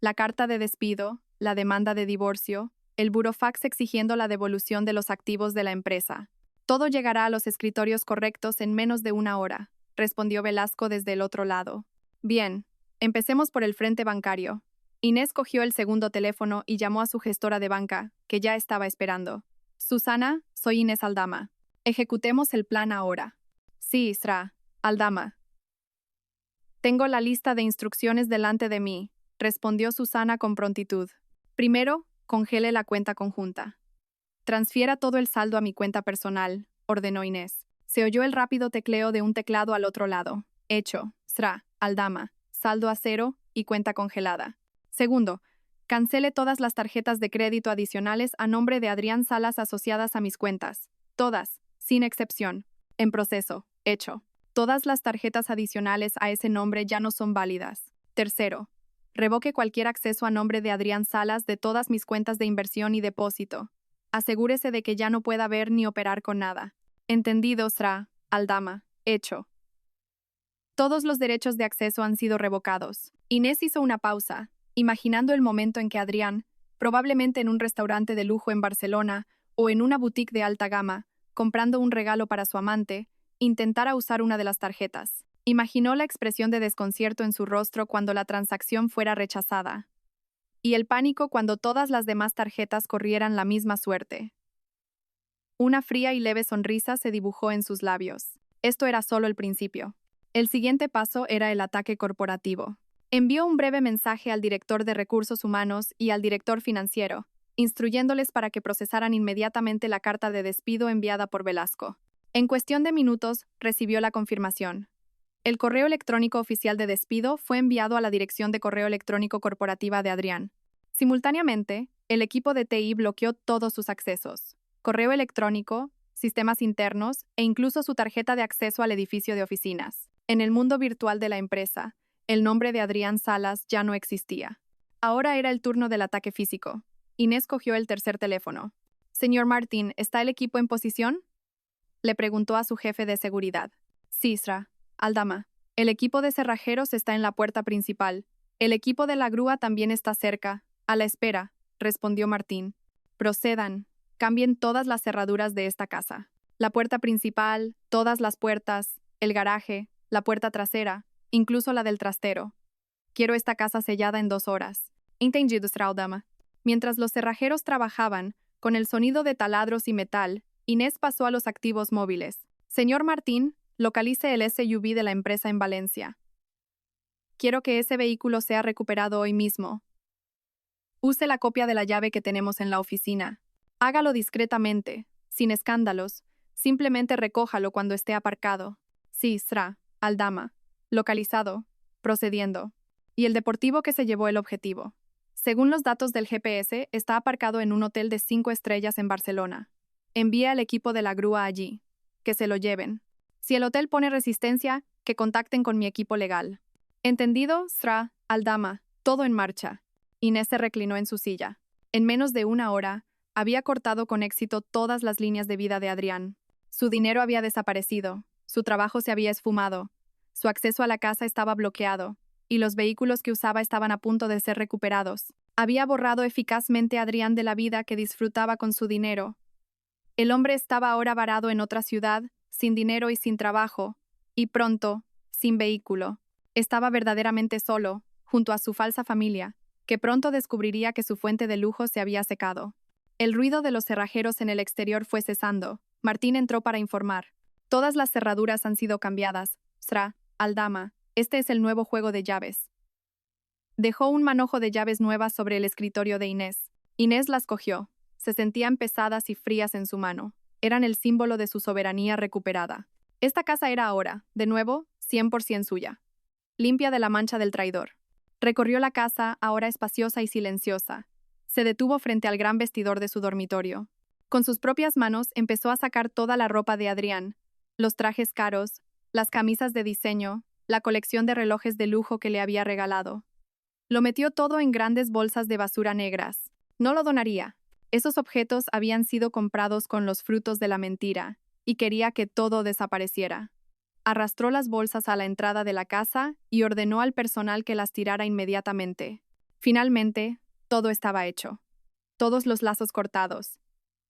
La carta de despido, la demanda de divorcio, el burofax exigiendo la devolución de los activos de la empresa. Todo llegará a los escritorios correctos en menos de 1 hora», respondió Velasco desde el otro lado. «Bien, empecemos por el frente bancario». Inés cogió el segundo teléfono y llamó a su gestora de banca, que ya estaba esperando. «Susana, soy Inés Aldama. Ejecutemos el plan ahora». «Sí, Sra. Aldama». «Tengo la lista de instrucciones delante de mí», respondió Susana con prontitud. «Primero, congele la cuenta conjunta». «Transfiera todo el saldo a mi cuenta personal», ordenó Inés. Se oyó el rápido tecleo de un teclado al otro lado. «Hecho, Sra. Aldama». saldo a cero y cuenta congelada. Segundo, cancele todas las tarjetas de crédito adicionales a nombre de Adrián Salas asociadas a mis cuentas. Todas, sin excepción. En proceso. Hecho. Todas las tarjetas adicionales a ese nombre ya no son válidas. Tercero, revoque cualquier acceso a nombre de Adrián Salas de todas mis cuentas de inversión y depósito. Asegúrese de que ya no pueda ver ni operar con nada. Entendido, Sra. Aldama. Hecho. Todos los derechos de acceso han sido revocados. Inés hizo una pausa, imaginando el momento en que Adrián, probablemente en un restaurante de lujo en Barcelona o en una boutique de alta gama, comprando un regalo para su amante, intentara usar una de las tarjetas. Imaginó la expresión de desconcierto en su rostro cuando la transacción fuera rechazada, y el pánico cuando todas las demás tarjetas corrieran la misma suerte. Una fría y leve sonrisa se dibujó en sus labios. Esto era solo el principio. El siguiente paso era el ataque corporativo. Envió un breve mensaje al director de recursos humanos y al director financiero, instruyéndoles para que procesaran inmediatamente la carta de despido enviada por Velasco. En cuestión de minutos, recibió la confirmación. El correo electrónico oficial de despido fue enviado a la dirección de correo electrónico corporativa de Adrián. Simultáneamente, el equipo de TI bloqueó todos sus accesos: correo electrónico, sistemas internos e incluso su tarjeta de acceso al edificio de oficinas. En el mundo virtual de la empresa, el nombre de Adrián Salas ya no existía. Ahora era el turno del ataque físico. Inés cogió el tercer teléfono. «Señor Martín, ¿está el equipo en posición?», le preguntó a su jefe de seguridad. «Sí, Sra. Aldama. El equipo de cerrajeros está en la puerta principal. El equipo de la grúa también está cerca, a la espera», respondió Martín. «Procedan. Cambien todas las cerraduras de esta casa. La puerta principal, todas las puertas, el garaje, la puerta trasera, incluso la del trastero. Quiero esta casa sellada en 2 horas». «Entendido, Sra. Aldama». Mientras los cerrajeros trabajaban, con el sonido de taladros y metal, Inés pasó a los activos móviles. «Señor Martín, localice el SUV de la empresa en Valencia. Quiero que ese vehículo sea recuperado hoy mismo. Use la copia de la llave que tenemos en la oficina. Hágalo discretamente, sin escándalos. Simplemente recójalo cuando esté aparcado». «Sí, Sra. Aldama». «Localizado. Procediendo». «Y el deportivo que se llevó el objetivo?» «Según los datos del GPS, está aparcado en un hotel de 5 estrellas en Barcelona. Envía al equipo de la grúa allí. Que se lo lleven. Si el hotel pone resistencia, que contacten con mi equipo legal». «Entendido, Sra. Aldama. Todo en marcha». Inés se reclinó en su silla. En menos de 1 hora, había cortado con éxito todas las líneas de vida de Adrián. Su dinero había desaparecido, su trabajo se había esfumado, su acceso a la casa estaba bloqueado, y los vehículos que usaba estaban a punto de ser recuperados. Había borrado eficazmente a Adrián de la vida que disfrutaba con su dinero. El hombre estaba ahora varado en otra ciudad, sin dinero y sin trabajo, y pronto, sin vehículo. Estaba verdaderamente solo, junto a su falsa familia, que pronto descubriría que su fuente de lujo se había secado. El ruido de los cerrajeros en el exterior fue cesando. Martín entró para informar. «Todas las cerraduras han sido cambiadas, Sra. Aldama. Este es el nuevo juego de llaves». Dejó un manojo de llaves nuevas sobre el escritorio de Inés. Inés las cogió. Se sentían pesadas y frías en su mano. Eran el símbolo de su soberanía recuperada. Esta casa era ahora, de nuevo, 100% suya. Limpia de la mancha del traidor. Recorrió la casa, ahora espaciosa y silenciosa. Se detuvo frente al gran vestidor de su dormitorio. Con sus propias manos empezó a sacar toda la ropa de Adrián, los trajes caros, las camisas de diseño, la colección de relojes de lujo que le había regalado. Lo metió todo en grandes bolsas de basura negras. No lo donaría. Esos objetos habían sido comprados con los frutos de la mentira, y quería que todo desapareciera. Arrastró las bolsas a la entrada de la casa y ordenó al personal que las tirara inmediatamente. Finalmente, todo estaba hecho. Todos los lazos cortados.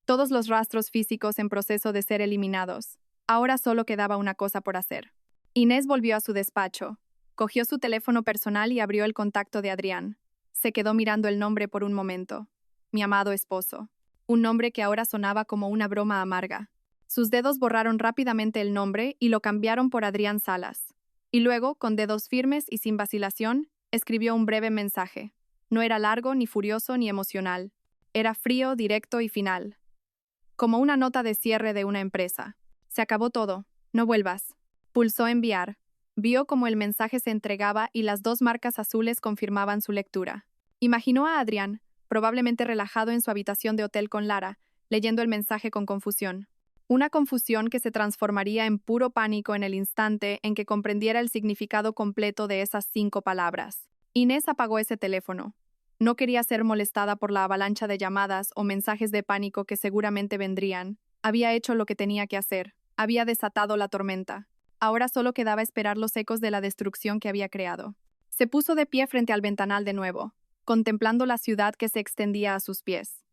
Todos los rastros físicos en proceso de ser eliminados. Ahora solo quedaba una cosa por hacer. Inés volvió a su despacho. Cogió su teléfono personal y abrió el contacto de Adrián. Se quedó mirando el nombre por un momento. «Mi amado esposo». Un nombre que ahora sonaba como una broma amarga. Sus dedos borraron rápidamente el nombre y lo cambiaron por Adrián Salas. Y luego, con dedos firmes y sin vacilación, escribió un breve mensaje. No era largo, ni furioso, ni emocional. Era frío, directo y final. Como una nota de cierre de una empresa. «Se acabó todo. No vuelvas». Pulsó enviar. Vio cómo el mensaje se entregaba y las dos marcas azules confirmaban su lectura. Imaginó a Adrián, probablemente relajado en su habitación de hotel con Lara, leyendo el mensaje con confusión. Una confusión que se transformaría en puro pánico en el instante en que comprendiera el significado completo de esas 5 palabras. Inés apagó ese teléfono. No quería ser molestada por la avalancha de llamadas o mensajes de pánico que seguramente vendrían. Había hecho lo que tenía que hacer. Había desatado la tormenta. Ahora solo quedaba esperar los ecos de la destrucción que había creado. Se puso de pie frente al ventanal de nuevo, contemplando la ciudad que se extendía a sus pies.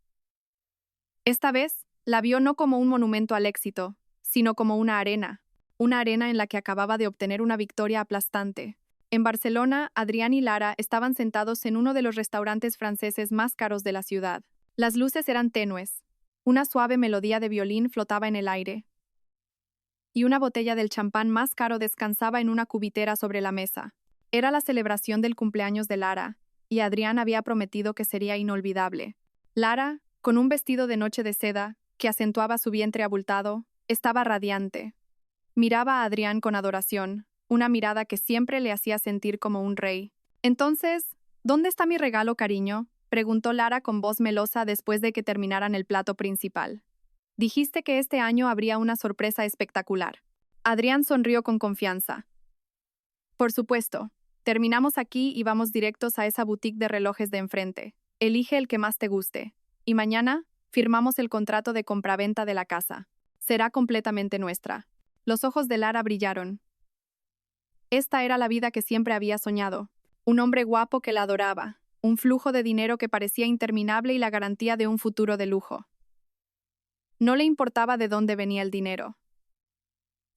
Esta vez, la vio no como un monumento al éxito, sino como una arena en la que acababa de obtener una victoria aplastante. En Barcelona, Adrián y Lara estaban sentados en uno de los restaurantes franceses más caros de la ciudad. Las luces eran tenues. Una suave melodía de violín flotaba en el aire. Y una botella del champán más caro descansaba en una cubitera sobre la mesa. Era la celebración del cumpleaños de Lara, y Adrián había prometido que sería inolvidable. Lara, con un vestido de noche de seda, que acentuaba su vientre abultado, estaba radiante. Miraba a Adrián con adoración, una mirada que siempre le hacía sentir como un rey. Entonces, ¿dónde está mi regalo, cariño?, preguntó Lara con voz melosa después de que terminaran el plato principal. Dijiste que este año habría una sorpresa espectacular. Adrián sonrió con confianza. Por supuesto. Terminamos aquí y vamos directos a esa boutique de relojes de enfrente. Elige el que más te guste. Y mañana, firmamos el contrato de compraventa de la casa. Será completamente nuestra. Los ojos de Lara brillaron. Esta era la vida que siempre había soñado. Un hombre guapo que la adoraba. Un flujo de dinero que parecía interminable y la garantía de un futuro de lujo. No le importaba de dónde venía el dinero.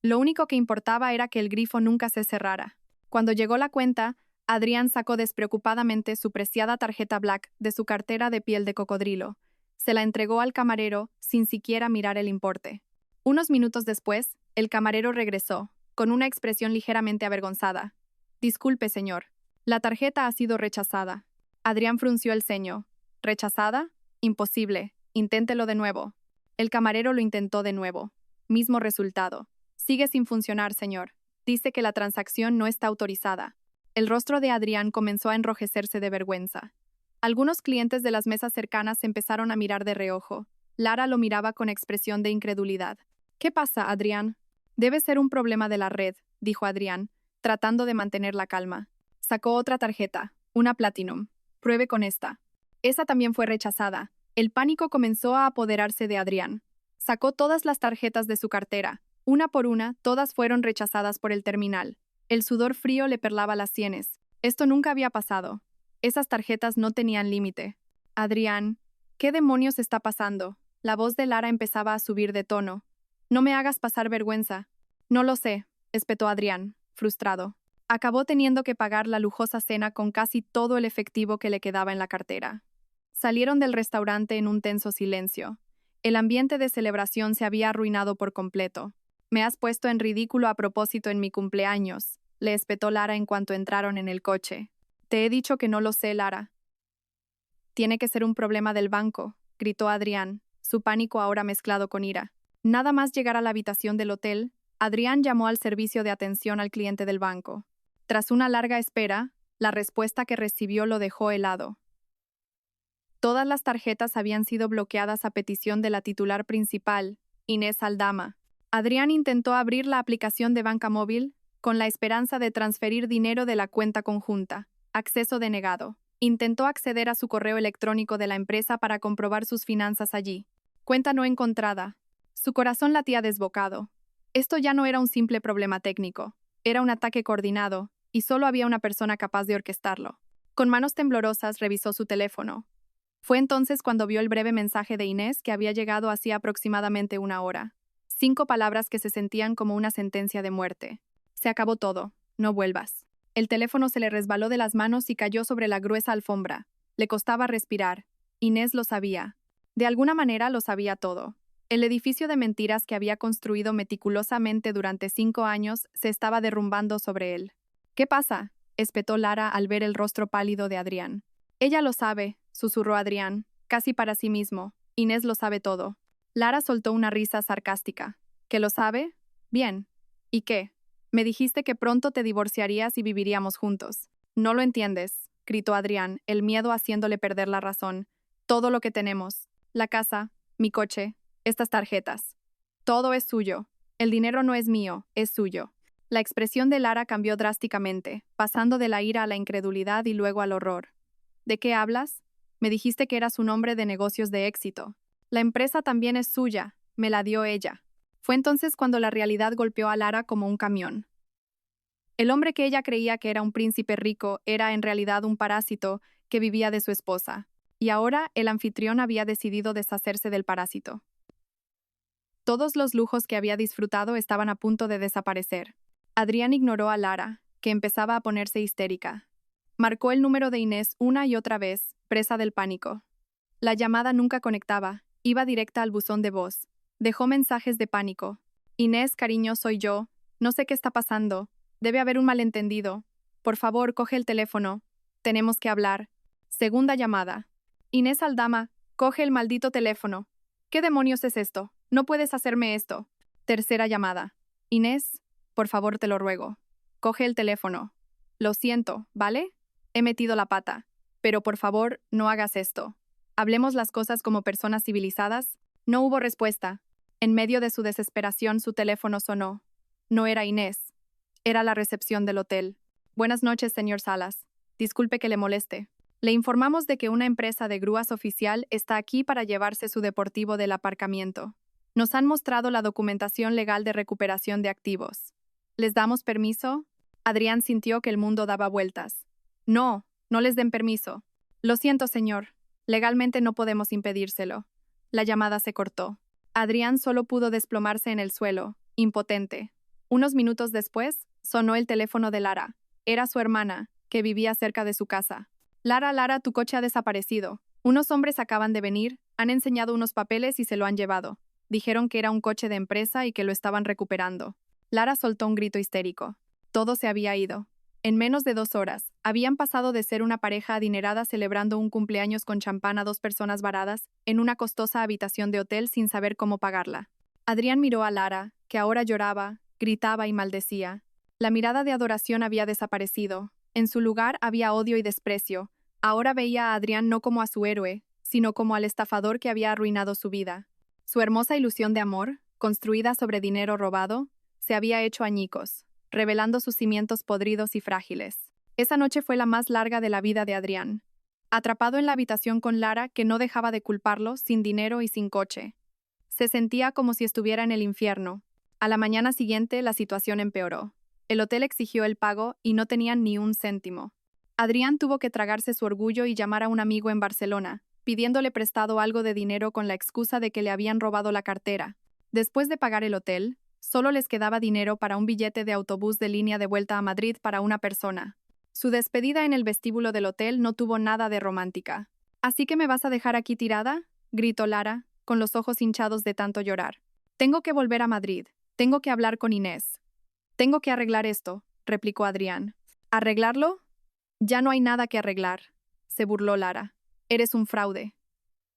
Lo único que importaba era que el grifo nunca se cerrara. Cuando llegó la cuenta, Adrián sacó despreocupadamente su preciada tarjeta Black de su cartera de piel de cocodrilo. Se la entregó al camarero sin siquiera mirar el importe. Unos minutos después, el camarero regresó, con una expresión ligeramente avergonzada. Disculpe, señor. La tarjeta ha sido rechazada. Adrián frunció el ceño. ¿Rechazada? Imposible. Inténtelo de nuevo. El camarero lo intentó de nuevo. Mismo resultado. Sigue sin funcionar, señor. Dice que la transacción no está autorizada. El rostro de Adrián comenzó a enrojecerse de vergüenza. Algunos clientes de las mesas cercanas empezaron a mirar de reojo. Lara lo miraba con expresión de incredulidad. ¿Qué pasa, Adrián? Debe ser un problema de la red, dijo Adrián, tratando de mantener la calma. Sacó otra tarjeta, una Platinum. Pruebe con esta. Esa también fue rechazada. El pánico comenzó a apoderarse de Adrián. Sacó todas las tarjetas de su cartera. Una por una, todas fueron rechazadas por el terminal. El sudor frío le perlaba las sienes. Esto nunca había pasado. Esas tarjetas no tenían límite. Adrián, ¿qué demonios está pasando? La voz de Lara empezaba a subir de tono. No me hagas pasar vergüenza. No lo sé, espetó Adrián, frustrado. Acabó teniendo que pagar la lujosa cena con casi todo el efectivo que le quedaba en la cartera. Salieron del restaurante en un tenso silencio. El ambiente de celebración se había arruinado por completo. Me has puesto en ridículo a propósito en mi cumpleaños, le espetó Lara en cuanto entraron en el coche. Te he dicho que no lo sé, Lara. Tiene que ser un problema del banco, gritó Adrián, su pánico ahora mezclado con ira. Nada más llegar a la habitación del hotel, Adrián llamó al servicio de atención al cliente del banco. Tras una larga espera, la respuesta que recibió lo dejó helado. Todas las tarjetas habían sido bloqueadas a petición de la titular principal, Inés Aldama. Adrián intentó abrir la aplicación de banca móvil con la esperanza de transferir dinero de la cuenta conjunta. Acceso denegado. Intentó acceder a su correo electrónico de la empresa para comprobar sus finanzas allí. Cuenta no encontrada. Su corazón latía desbocado. Esto ya no era un simple problema técnico. Era un ataque coordinado, y solo había una persona capaz de orquestarlo. Con manos temblorosas revisó su teléfono. Fue entonces cuando vio el breve mensaje de Inés que había llegado hacía aproximadamente una hora. 5 palabras que se sentían como una sentencia de muerte. Se acabó todo. No vuelvas. El teléfono se le resbaló de las manos y cayó sobre la gruesa alfombra. Le costaba respirar. Inés lo sabía. De alguna manera lo sabía todo. El edificio de mentiras que había construido meticulosamente durante 5 años se estaba derrumbando sobre él. ¿Qué pasa?, espetó Lara al ver el rostro pálido de Adrián. Ella lo sabe, susurró Adrián, casi para sí mismo. Inés lo sabe todo. Lara soltó una risa sarcástica. ¿Que lo sabe? Bien. ¿Y qué? Me dijiste que pronto te divorciarías y viviríamos juntos. No lo entiendes, gritó Adrián, el miedo haciéndole perder la razón. Todo lo que tenemos, la casa, mi coche, estas tarjetas. Todo es suyo. El dinero no es mío, es suyo. La expresión de Lara cambió drásticamente, pasando de la ira a la incredulidad y luego al horror. ¿De qué hablas? Me dijiste que eras un hombre de negocios de éxito. La empresa también es suya, me la dio ella. Fue entonces cuando la realidad golpeó a Lara como un camión. El hombre que ella creía que era un príncipe rico era en realidad un parásito que vivía de su esposa, y ahora el anfitrión había decidido deshacerse del parásito. Todos los lujos que había disfrutado estaban a punto de desaparecer. Adrián ignoró a Lara, que empezaba a ponerse histérica. Marcó el número de Inés una y otra vez, presa del pánico. La llamada nunca conectaba, iba directa al buzón de voz. Dejó mensajes de pánico. Inés, cariño, soy yo. No sé qué está pasando. Debe haber un malentendido. Por favor, coge el teléfono. Tenemos que hablar. Segunda llamada. Inés Aldama, coge el maldito teléfono. ¿Qué demonios es esto? No puedes hacerme esto. Tercera llamada. Inés, por favor, te lo ruego. Coge el teléfono. Lo siento, ¿vale? He metido la pata. Pero por favor, no hagas esto. Hablemos las cosas como personas civilizadas. No hubo respuesta. En medio de su desesperación, su teléfono sonó. No era Inés. Era la recepción del hotel. Buenas noches, señor Salas. Disculpe que le moleste. Le informamos de que una empresa de grúas oficial está aquí para llevarse su deportivo del aparcamiento. Nos han mostrado la documentación legal de recuperación de activos. ¿Les damos permiso? Adrián sintió que el mundo daba vueltas. No, no les den permiso. Lo siento, señor. Legalmente no podemos impedírselo. La llamada se cortó. Adrián solo pudo desplomarse en el suelo, impotente. Unos minutos después, sonó el teléfono de Lara. Era su hermana, que vivía cerca de su casa. Lara, tu coche ha desaparecido. Unos hombres acaban de venir, han enseñado unos papeles y se lo han llevado. Dijeron que era un coche de empresa y que lo estaban recuperando. Lara soltó un grito histérico. Todo se había ido. En menos de 2 horas, habían pasado de ser una pareja adinerada celebrando un cumpleaños con champán a 2 personas varadas en una costosa habitación de hotel sin saber cómo pagarla. Adrián miró a Lara, que ahora lloraba, gritaba y maldecía. La mirada de adoración había desaparecido. En su lugar había odio y desprecio. Ahora veía a Adrián no como a su héroe, sino como al estafador que había arruinado su vida. Su hermosa ilusión de amor, construida sobre dinero robado, se había hecho añicos, revelando sus cimientos podridos y frágiles. Esa noche fue la más larga de la vida de Adrián. Atrapado en la habitación con Lara, que no dejaba de culparlo, sin dinero y sin coche. Se sentía como si estuviera en el infierno. A la mañana siguiente, la situación empeoró. El hotel exigió el pago y no tenían ni un céntimo. Adrián tuvo que tragarse su orgullo y llamar a un amigo en Barcelona, pidiéndole prestado algo de dinero con la excusa de que le habían robado la cartera. Después de pagar el hotel, solo les quedaba dinero para un billete de autobús de línea de vuelta a Madrid para una persona. Su despedida en el vestíbulo del hotel no tuvo nada de romántica. ¿Así que me vas a dejar aquí tirada?, gritó Lara, con los ojos hinchados de tanto llorar. Tengo que volver a Madrid. Tengo que hablar con Inés. Tengo que arreglar esto, replicó Adrián. ¿Arreglarlo? Ya no hay nada que arreglar, se burló Lara. Eres un fraude.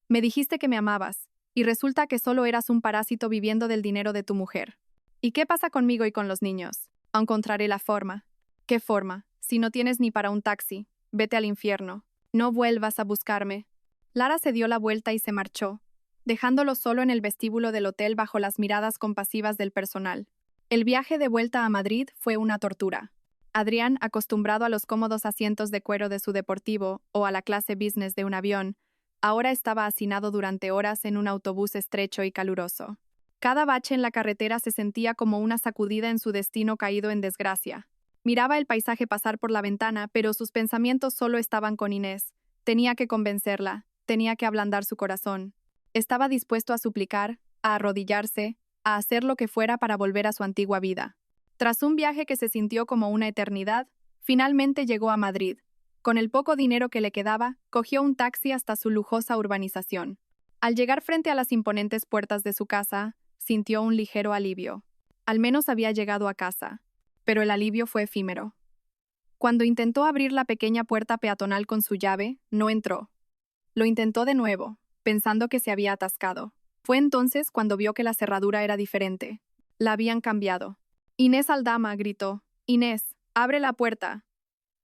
Me dijiste que me amabas, y resulta que solo eras un parásito viviendo del dinero de tu mujer. ¿Y qué pasa conmigo y con los niños? Encontraré la forma. ¿Qué forma? Si no tienes ni para un taxi, vete al infierno. No vuelvas a buscarme. Lara se dio la vuelta y se marchó, dejándolo solo en el vestíbulo del hotel bajo las miradas compasivas del personal. El viaje de vuelta a Madrid fue una tortura. Adrián, acostumbrado a los cómodos asientos de cuero de su deportivo o a la clase business de un avión, ahora estaba hacinado durante horas en un autobús estrecho y caluroso. Cada bache en la carretera se sentía como una sacudida en su destino caído en desgracia. Miraba el paisaje pasar por la ventana, pero sus pensamientos solo estaban con Inés. Tenía que convencerla, tenía que ablandar su corazón. Estaba dispuesto a suplicar, a arrodillarse, a hacer lo que fuera para volver a su antigua vida. Tras un viaje que se sintió como una eternidad, finalmente llegó a Madrid. Con el poco dinero que le quedaba, cogió un taxi hasta su lujosa urbanización. Al llegar frente a las imponentes puertas de su casa, sintió un ligero alivio. Al menos había llegado a casa. Pero el alivio fue efímero. Cuando intentó abrir la pequeña puerta peatonal con su llave, no entró. Lo intentó de nuevo, pensando que se había atascado. Fue entonces cuando vio que la cerradura era diferente. La habían cambiado. Inés Aldama gritó. Inés, abre la puerta.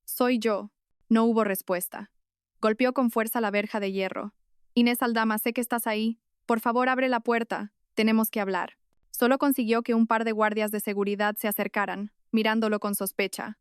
Soy yo. No hubo respuesta. Golpeó con fuerza la verja de hierro. Inés Aldama, sé que estás ahí. Por favor, abre la puerta. Tenemos que hablar. Solo consiguió que un par de guardias de seguridad se acercaran, mirándolo con sospecha.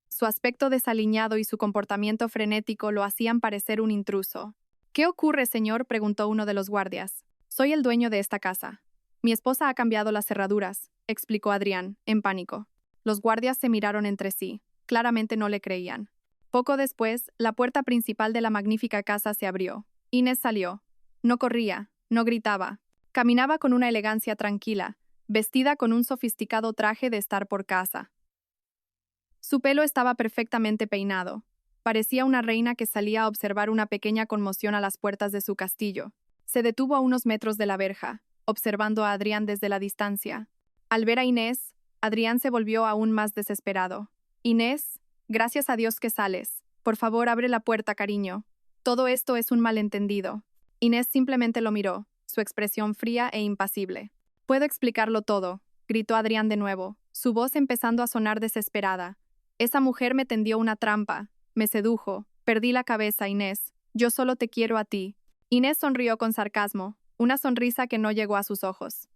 Su aspecto desaliñado y su comportamiento frenético lo hacían parecer un intruso. ¿Qué ocurre, señor?, preguntó uno de los guardias. Soy el dueño de esta casa. Mi esposa ha cambiado las cerraduras, explicó Adrián, en pánico. Los guardias se miraron entre sí. Claramente no le creían. Poco después, la puerta principal de la magnífica casa se abrió. Inés salió. No corría, no gritaba. Caminaba con una elegancia tranquila, vestida con un sofisticado traje de estar por casa. Su pelo estaba perfectamente peinado. Parecía una reina que salía a observar una pequeña conmoción a las puertas de su castillo. Se detuvo a unos metros de la verja, observando a Adrián desde la distancia. Al ver a Inés, Adrián se volvió aún más desesperado. Inés, gracias a Dios que sales. Por favor, abre la puerta, cariño. Todo esto es un malentendido. Inés simplemente lo miró, su expresión fría e impasible. Puedo explicarlo todo, gritó Adrián de nuevo, su voz empezando a sonar desesperada. Esa mujer me tendió una trampa, me sedujo, perdí la cabeza, Inés. Yo solo te quiero a ti. Inés sonrió con sarcasmo, una sonrisa que no llegó a sus ojos.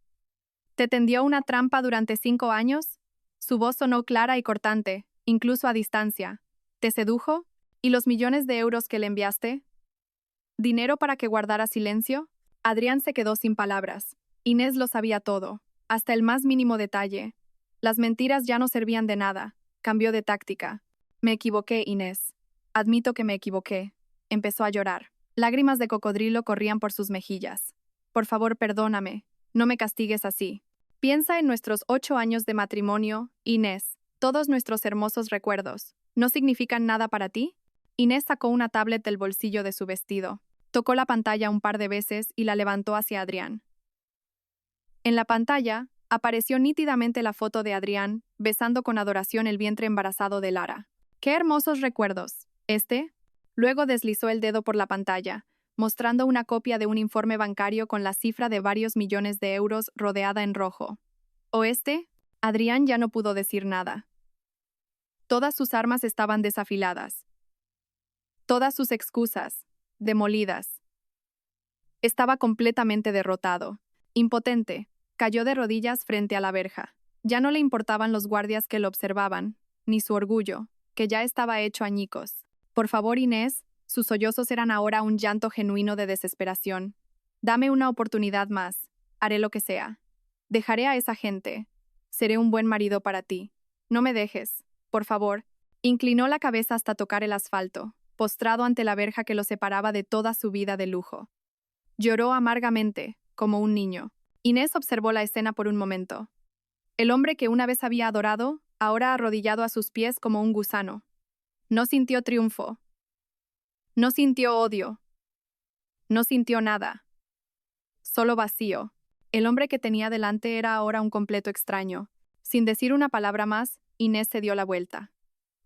¿Te tendió una trampa durante 5 años? Su voz sonó clara y cortante, incluso a distancia. ¿Te sedujo? ¿Y los millones de euros que le enviaste? ¿Dinero para que guardara silencio? Adrián se quedó sin palabras. Inés lo sabía todo, hasta el más mínimo detalle. Las mentiras ya no servían de nada. Cambió de táctica. Me equivoqué, Inés. Admito que me equivoqué. Empezó a llorar. Lágrimas de cocodrilo corrían por sus mejillas. Por favor, perdóname. No me castigues así. Piensa en nuestros 8 años de matrimonio, Inés. Todos nuestros hermosos recuerdos. ¿No significan nada para ti? Inés sacó una tablet del bolsillo de su vestido. Tocó la pantalla un par de veces y la levantó hacia Adrián. En la pantalla, apareció nítidamente la foto de Adrián, besando con adoración el vientre embarazado de Lara. ¡Qué hermosos recuerdos! ¿Este? Luego deslizó el dedo por la pantalla, mostrando una copia de un informe bancario con la cifra de varios millones de euros rodeada en rojo. ¿O este? Adrián ya no pudo decir nada. Todas sus armas estaban desafiladas. Todas sus excusas, demolidas. Estaba completamente derrotado, impotente. Cayó de rodillas frente a la verja. Ya no le importaban los guardias que lo observaban, ni su orgullo, que ya estaba hecho añicos. Por favor, Inés, sus sollozos eran ahora un llanto genuino de desesperación. Dame una oportunidad más. Haré lo que sea. Dejaré a esa gente. Seré un buen marido para ti. No me dejes, por favor. Inclinó la cabeza hasta tocar el asfalto, postrado ante la verja que lo separaba de toda su vida de lujo. Lloró amargamente, como un niño. Inés observó la escena por un momento. El hombre que una vez había adorado, ahora arrodillado a sus pies como un gusano. No sintió triunfo. No sintió odio. No sintió nada. Solo vacío. El hombre que tenía delante era ahora un completo extraño. Sin decir una palabra más, Inés se dio la vuelta.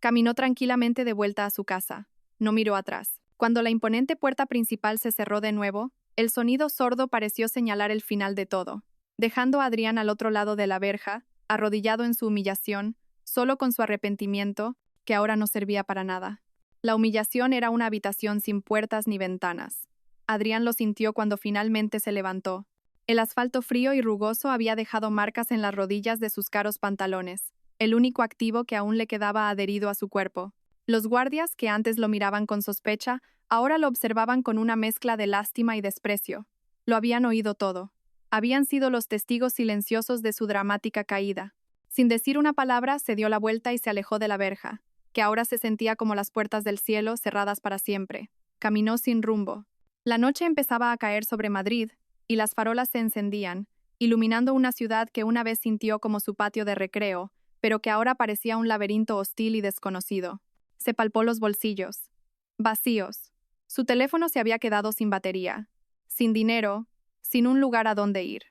Caminó tranquilamente de vuelta a su casa. No miró atrás. Cuando la imponente puerta principal se cerró de nuevo, el sonido sordo pareció señalar el final de todo, dejando a Adrián al otro lado de la verja, arrodillado en su humillación, solo con su arrepentimiento, que ahora no servía para nada. La humillación era una habitación sin puertas ni ventanas. Adrián lo sintió cuando finalmente se levantó. El asfalto frío y rugoso había dejado marcas en las rodillas de sus caros pantalones, el único activo que aún le quedaba adherido a su cuerpo. Los guardias, que antes lo miraban con sospecha, ahora lo observaban con una mezcla de lástima y desprecio. Lo habían oído todo. Habían sido los testigos silenciosos de su dramática caída. Sin decir una palabra, se dio la vuelta y se alejó de la verja, que ahora se sentía como las puertas del cielo cerradas para siempre. Caminó sin rumbo. La noche empezaba a caer sobre Madrid, y las farolas se encendían, iluminando una ciudad que una vez sintió como su patio de recreo, pero que ahora parecía un laberinto hostil y desconocido. Se palpó los bolsillos. Vacíos. Su teléfono se había quedado sin batería, sin dinero, sin un lugar a donde ir.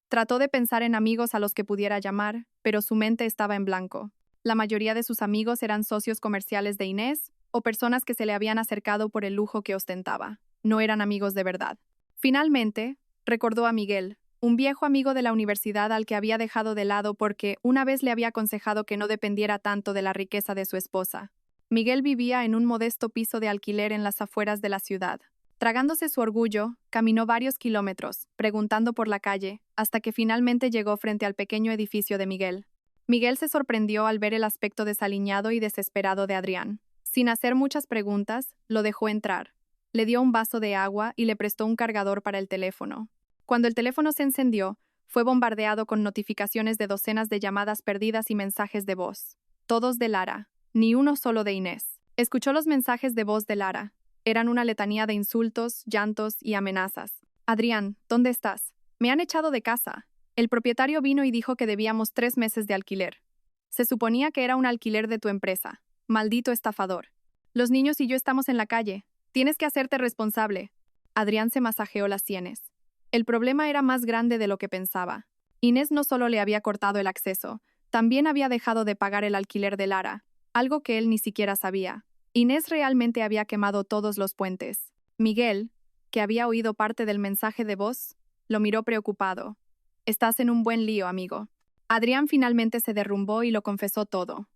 Trató de pensar en amigos a los que pudiera llamar, pero su mente estaba en blanco. La mayoría de sus amigos eran socios comerciales de Inés o personas que se le habían acercado por el lujo que ostentaba. No eran amigos de verdad. Finalmente, recordó a Miguel, un viejo amigo de la universidad al que había dejado de lado porque una vez le había aconsejado que no dependiera tanto de la riqueza de su esposa. Miguel vivía en un modesto piso de alquiler en las afueras de la ciudad. Tragándose su orgullo, caminó varios kilómetros, preguntando por la calle, hasta que finalmente llegó frente al pequeño edificio de Miguel. Miguel se sorprendió al ver el aspecto desaliñado y desesperado de Adrián. Sin hacer muchas preguntas, lo dejó entrar. Le dio un vaso de agua y le prestó un cargador para el teléfono. Cuando el teléfono se encendió, fue bombardeado con notificaciones de docenas de llamadas perdidas y mensajes de voz. Todos de Lara, ni uno solo de Inés. Escuchó los mensajes de voz de Lara. Eran una letanía de insultos, llantos y amenazas. Adrián, ¿dónde estás? Me han echado de casa. El propietario vino y dijo que debíamos 3 meses de alquiler. Se suponía que era un alquiler de tu empresa. Maldito estafador. Los niños y yo estamos en la calle. Tienes que hacerte responsable. Adrián se masajeó las sienes. El problema era más grande de lo que pensaba. Inés no solo le había cortado el acceso, también había dejado de pagar el alquiler de Lara, algo que él ni siquiera sabía. Inés realmente había quemado todos los puentes. Miguel, que había oído parte del mensaje de voz, lo miró preocupado. Estás en un buen lío, amigo. Adrián finalmente se derrumbó y lo confesó todo.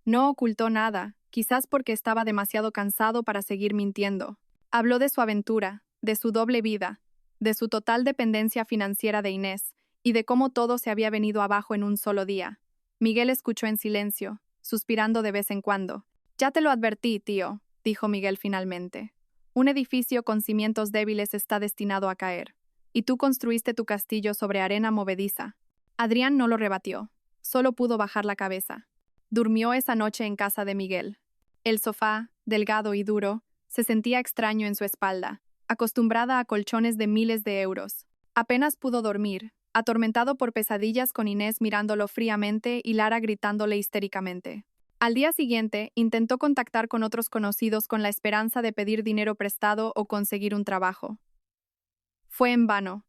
No ocultó nada, quizás porque estaba demasiado cansado para seguir mintiendo. Habló de su aventura, de su doble vida, de su total dependencia financiera de Inés, y de cómo todo se había venido abajo en un solo día. Miguel escuchó en silencio, suspirando de vez en cuando. Ya te lo advertí, tío, dijo Miguel finalmente. Un edificio con cimientos débiles está destinado a caer. Y tú construiste tu castillo sobre arena movediza. Adrián no lo rebatió, solo pudo bajar la cabeza. Durmió esa noche en casa de Miguel. El sofá, delgado y duro, se sentía extraño en su espalda, acostumbrada a colchones de miles de euros. Apenas pudo dormir, atormentado por pesadillas con Inés mirándolo fríamente y Lara gritándole histéricamente. Al día siguiente, intentó contactar con otros conocidos con la esperanza de pedir dinero prestado o conseguir un trabajo. Fue en vano.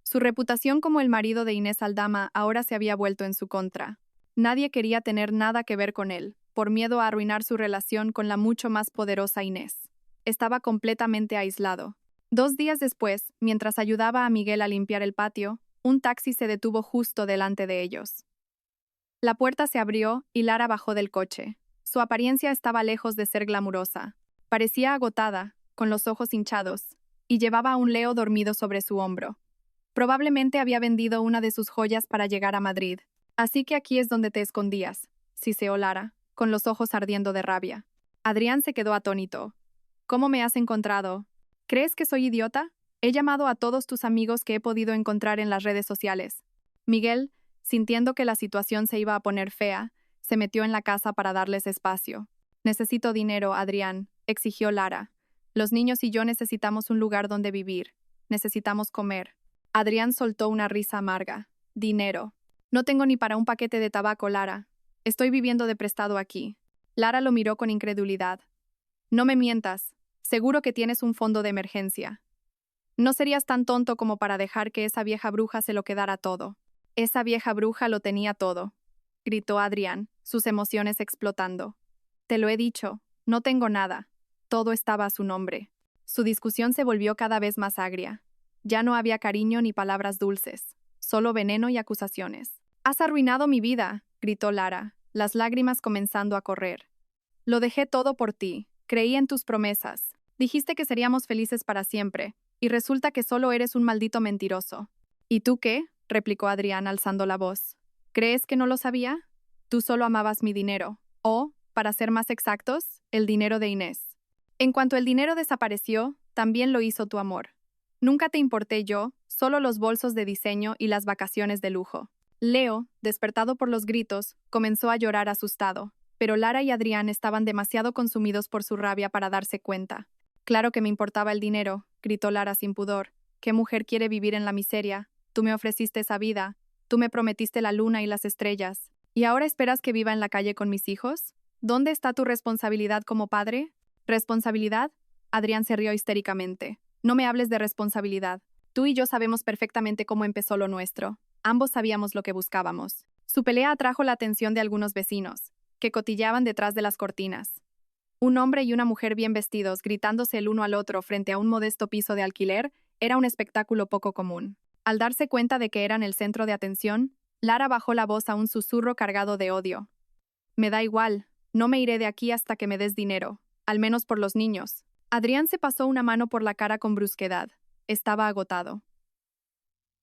Su reputación como el marido de Inés Aldama ahora se había vuelto en su contra. Nadie quería tener nada que ver con él, por miedo a arruinar su relación con la mucho más poderosa Inés. Estaba completamente aislado. 2 días después, mientras ayudaba a Miguel a limpiar el patio, un taxi se detuvo justo delante de ellos. La puerta se abrió y Lara bajó del coche. Su apariencia estaba lejos de ser glamurosa. Parecía agotada, con los ojos hinchados, y llevaba a un Leo dormido sobre su hombro. Probablemente había vendido una de sus joyas para llegar a Madrid. Así que aquí es donde te escondías, siseó Lara, con los ojos ardiendo de rabia. Adrián se quedó atónito. ¿Cómo me has encontrado? ¿Crees que soy idiota? He llamado a todos tus amigos que he podido encontrar en las redes sociales. Miguel, sintiendo que la situación se iba a poner fea, se metió en la casa para darles espacio. Necesito dinero, Adrián, exigió Lara. Los niños y yo necesitamos un lugar donde vivir. Necesitamos comer. Adrián soltó una risa amarga. Dinero. No tengo ni para un paquete de tabaco, Lara. Estoy viviendo de prestado aquí. Lara lo miró con incredulidad. No me mientas. Seguro que tienes un fondo de emergencia. No serías tan tonto como para dejar que esa vieja bruja se lo quedara todo. Esa vieja bruja lo tenía todo, gritó Adrián, sus emociones explotando. Te lo he dicho, no tengo nada. Todo estaba a su nombre. Su discusión se volvió cada vez más agria. Ya no había cariño ni palabras dulces, solo veneno y acusaciones. Has arruinado mi vida, gritó Lara, las lágrimas comenzando a correr. Lo dejé todo por ti, creí en tus promesas. Dijiste que seríamos felices para siempre, y resulta que solo eres un maldito mentiroso. ¿Y tú qué? Replicó Adrián alzando la voz. ¿Crees que no lo sabía? Tú solo amabas mi dinero, o, para ser más exactos, el dinero de Inés. En cuanto el dinero desapareció, también lo hizo tu amor. Nunca te importé yo, solo los bolsos de diseño y las vacaciones de lujo. Leo, despertado por los gritos, comenzó a llorar asustado, pero Lara y Adrián estaban demasiado consumidos por su rabia para darse cuenta. Claro que me importaba el dinero, gritó Lara sin pudor. ¿Qué mujer quiere vivir en la miseria? Tú me ofreciste esa vida, tú me prometiste la luna y las estrellas. ¿Y ahora esperas que viva en la calle con mis hijos? ¿Dónde está tu responsabilidad como padre? ¿Responsabilidad? Adrián se rió histéricamente. No me hables de responsabilidad. Tú y yo sabemos perfectamente cómo empezó lo nuestro. Ambos sabíamos lo que buscábamos. Su pelea atrajo la atención de algunos vecinos, que cotillaban detrás de las cortinas. Un hombre y una mujer bien vestidos, gritándose el uno al otro frente a un modesto piso de alquiler, era un espectáculo poco común. Al darse cuenta de que eran el centro de atención, Lara bajó la voz a un susurro cargado de odio. Me da igual, no me iré de aquí hasta que me des dinero, al menos por los niños. Adrián se pasó una mano por la cara con brusquedad. Estaba agotado.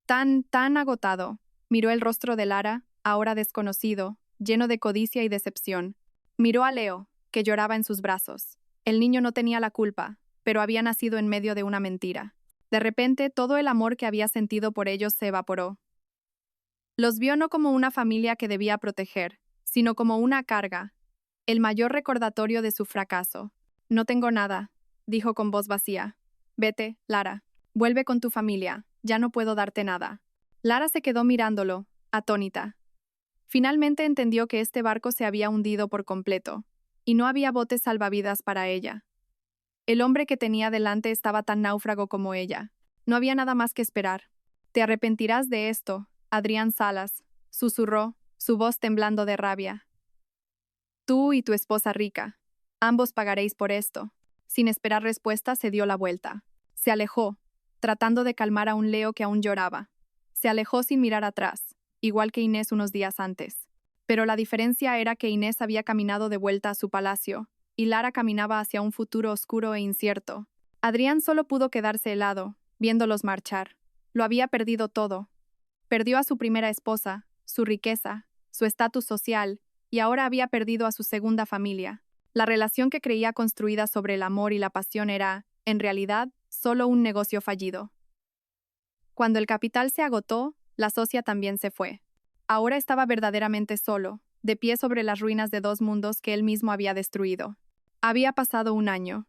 Tan agotado. Miró el rostro de Lara, ahora desconocido, lleno de codicia y decepción. Miró a Leo, que lloraba en sus brazos. El niño no tenía la culpa, pero había nacido en medio de una mentira. De repente, todo el amor que había sentido por ellos se evaporó. Los vio no como una familia que debía proteger, sino como una carga, el mayor recordatorio de su fracaso. No tengo nada, dijo con voz vacía. Vete, Lara. Vuelve con tu familia, ya no puedo darte nada. Lara se quedó mirándolo, atónita. Finalmente entendió que este barco se había hundido por completo, y no había botes salvavidas para ella. El hombre que tenía delante estaba tan náufrago como ella. No había nada más que esperar. Te arrepentirás de esto, Adrián Salas, susurró, su voz temblando de rabia. Tú y tu esposa rica. Ambos pagaréis por esto. Sin esperar respuesta, se dio la vuelta. Se alejó, tratando de calmar a un Leo que aún lloraba. Se alejó sin mirar atrás, igual que Inés unos días antes. Pero la diferencia era que Inés había caminado de vuelta a su palacio, y Lara caminaba hacia un futuro oscuro e incierto. Adrián solo pudo quedarse helado, viéndolos marchar. Lo había perdido todo. Perdió a su primera esposa, su riqueza, su estatus social, y ahora había perdido a su segunda familia. La relación que creía construida sobre el amor y la pasión era, en realidad, solo un negocio fallido. Cuando el capital se agotó, la socia también se fue. Ahora estaba verdaderamente solo, de pie sobre las ruinas de dos mundos que él mismo había destruido. Había pasado un año.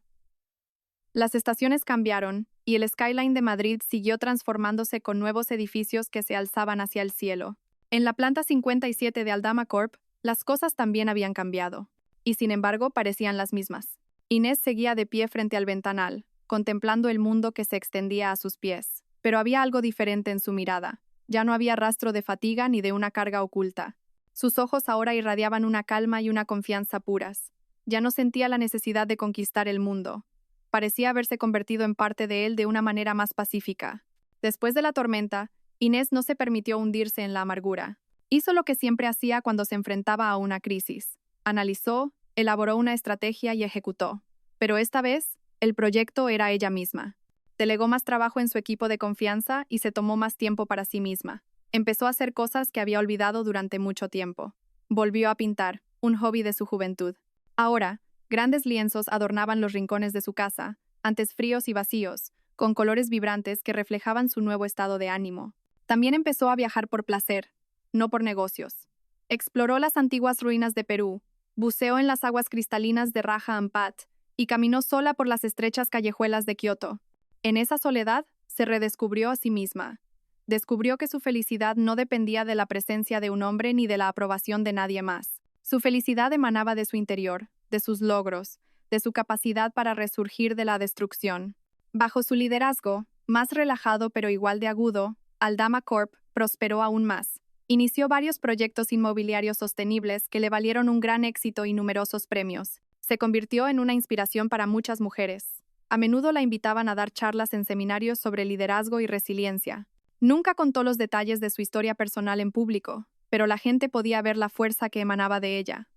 Las estaciones cambiaron, y el skyline de Madrid siguió transformándose con nuevos edificios que se alzaban hacia el cielo. En la planta 57 de Aldama Corp, las cosas también habían cambiado, y sin embargo parecían las mismas. Inés seguía de pie frente al ventanal, contemplando el mundo que se extendía a sus pies. Pero había algo diferente en su mirada. Ya no había rastro de fatiga ni de una carga oculta. Sus ojos ahora irradiaban una calma y una confianza puras. Ya no sentía la necesidad de conquistar el mundo. Parecía haberse convertido en parte de él de una manera más pacífica. Después de la tormenta, Inés no se permitió hundirse en la amargura. Hizo lo que siempre hacía cuando se enfrentaba a una crisis. Analizó, elaboró una estrategia y ejecutó. Pero esta vez, el proyecto era ella misma. Delegó más trabajo en su equipo de confianza y se tomó más tiempo para sí misma. Empezó a hacer cosas que había olvidado durante mucho tiempo. Volvió a pintar, un hobby de su juventud. Ahora, grandes lienzos adornaban los rincones de su casa, antes fríos y vacíos, con colores vibrantes que reflejaban su nuevo estado de ánimo. También empezó a viajar por placer, no por negocios. Exploró las antiguas ruinas de Perú, buceó en las aguas cristalinas de Raja Ampat y caminó sola por las estrechas callejuelas de Kioto. En esa soledad, se redescubrió a sí misma. Descubrió que su felicidad no dependía de la presencia de un hombre ni de la aprobación de nadie más. Su felicidad emanaba de su interior, de sus logros, de su capacidad para resurgir de la destrucción. Bajo su liderazgo, más relajado pero igual de agudo, Aldama Corp prosperó aún más. Inició varios proyectos inmobiliarios sostenibles que le valieron un gran éxito y numerosos premios. Se convirtió en una inspiración para muchas mujeres. A menudo la invitaban a dar charlas en seminarios sobre liderazgo y resiliencia. Nunca contó los detalles de su historia personal en público, pero la gente podía ver la fuerza que emanaba de ella.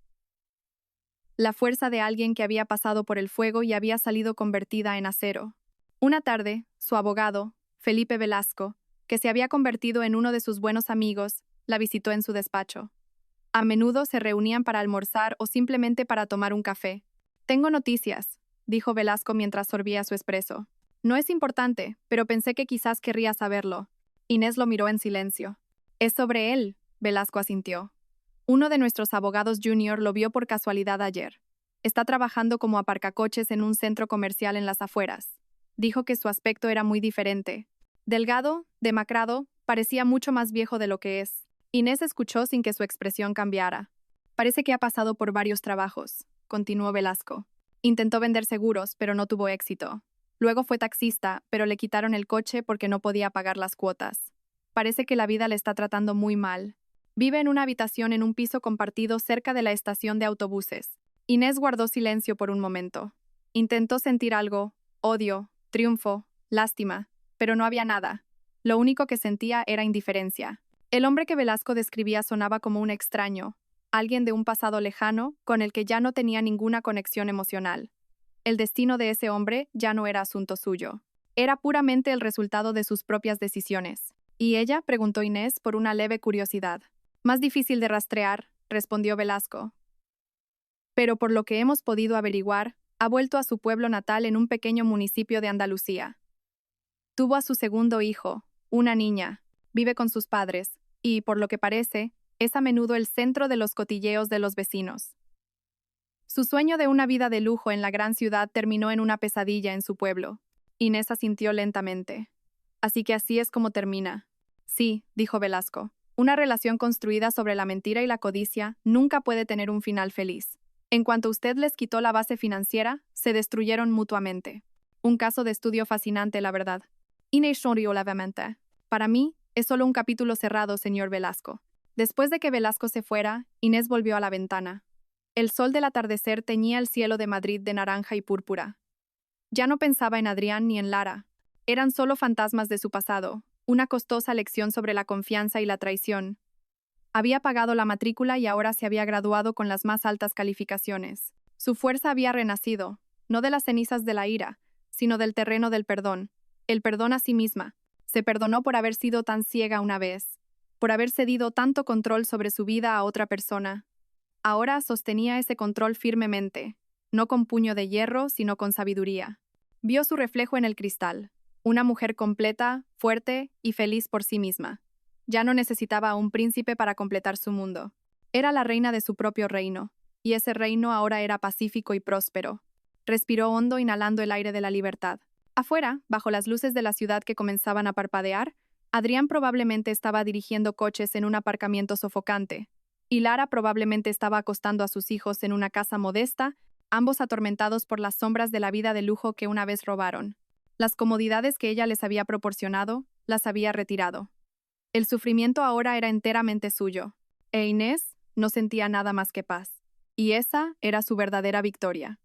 La fuerza de alguien que había pasado por el fuego y había salido convertida en acero. Una tarde, su abogado, Felipe Velasco, que se había convertido en uno de sus buenos amigos, la visitó en su despacho. A menudo se reunían para almorzar o simplemente para tomar un café. Tengo noticias, dijo Velasco mientras sorbía su espresso. No es importante, pero pensé que quizás querría saberlo. Inés lo miró en silencio. Es sobre él, Velasco asintió. Uno de nuestros abogados junior lo vio por casualidad ayer. Está trabajando como aparcacoches en un centro comercial en las afueras. Dijo que su aspecto era muy diferente. Delgado, demacrado, parecía mucho más viejo de lo que es. Inés escuchó sin que su expresión cambiara. Parece que ha pasado por varios trabajos, continuó Velasco. Intentó vender seguros, pero no tuvo éxito. Luego fue taxista, pero le quitaron el coche porque no podía pagar las cuotas. Parece que la vida le está tratando muy mal. Vive en una habitación en un piso compartido cerca de la estación de autobuses. Inés guardó silencio por un momento. Intentó sentir algo, odio, triunfo, lástima, pero no había nada. Lo único que sentía era indiferencia. El hombre que Velasco describía sonaba como un extraño, alguien de un pasado lejano con el que ya no tenía ninguna conexión emocional. El destino de ese hombre ya no era asunto suyo. Era puramente el resultado de sus propias decisiones. ¿Y ella?, preguntó Inés por una leve curiosidad. Más difícil de rastrear, respondió Velasco. Pero por lo que hemos podido averiguar, ha vuelto a su pueblo natal en un pequeño municipio de Andalucía. Tuvo a su segundo hijo, una niña, vive con sus padres, y, por lo que parece, es a menudo el centro de los cotilleos de los vecinos. Su sueño de una vida de lujo en la gran ciudad terminó en una pesadilla en su pueblo. Inés asintió lentamente. Así que así es como termina. Sí, dijo Velasco. Una relación construida sobre la mentira y la codicia nunca puede tener un final feliz. En cuanto usted les quitó la base financiera, se destruyeron mutuamente. Un caso de estudio fascinante, la verdad. Inés sonrió levemente. Para mí, es solo un capítulo cerrado, señor Velasco. Después de que Velasco se fuera, Inés volvió a la ventana. El sol del atardecer teñía el cielo de Madrid de naranja y púrpura. Ya no pensaba en Adrián ni en Lara. Eran solo fantasmas de su pasado, una costosa lección sobre la confianza y la traición. Había pagado la matrícula y ahora se había graduado con las más altas calificaciones. Su fuerza había renacido, no de las cenizas de la ira, sino del terreno del perdón. El perdón a sí misma. Se perdonó por haber sido tan ciega una vez, por haber cedido tanto control sobre su vida a otra persona. Ahora sostenía ese control firmemente, no con puño de hierro, sino con sabiduría. Vio su reflejo en el cristal, una mujer completa, fuerte y feliz por sí misma. Ya no necesitaba a un príncipe para completar su mundo. Era la reina de su propio reino, y ese reino ahora era pacífico y próspero. Respiró hondo inhalando el aire de la libertad. Afuera, bajo las luces de la ciudad que comenzaban a parpadear, Adrián probablemente estaba dirigiendo coches en un aparcamiento sofocante, y Lara probablemente estaba acostando a sus hijos en una casa modesta, ambos atormentados por las sombras de la vida de lujo que una vez robaron. Las comodidades que ella les había proporcionado, las había retirado. El sufrimiento ahora era enteramente suyo, e Inés no sentía nada más que paz. Y esa era su verdadera victoria.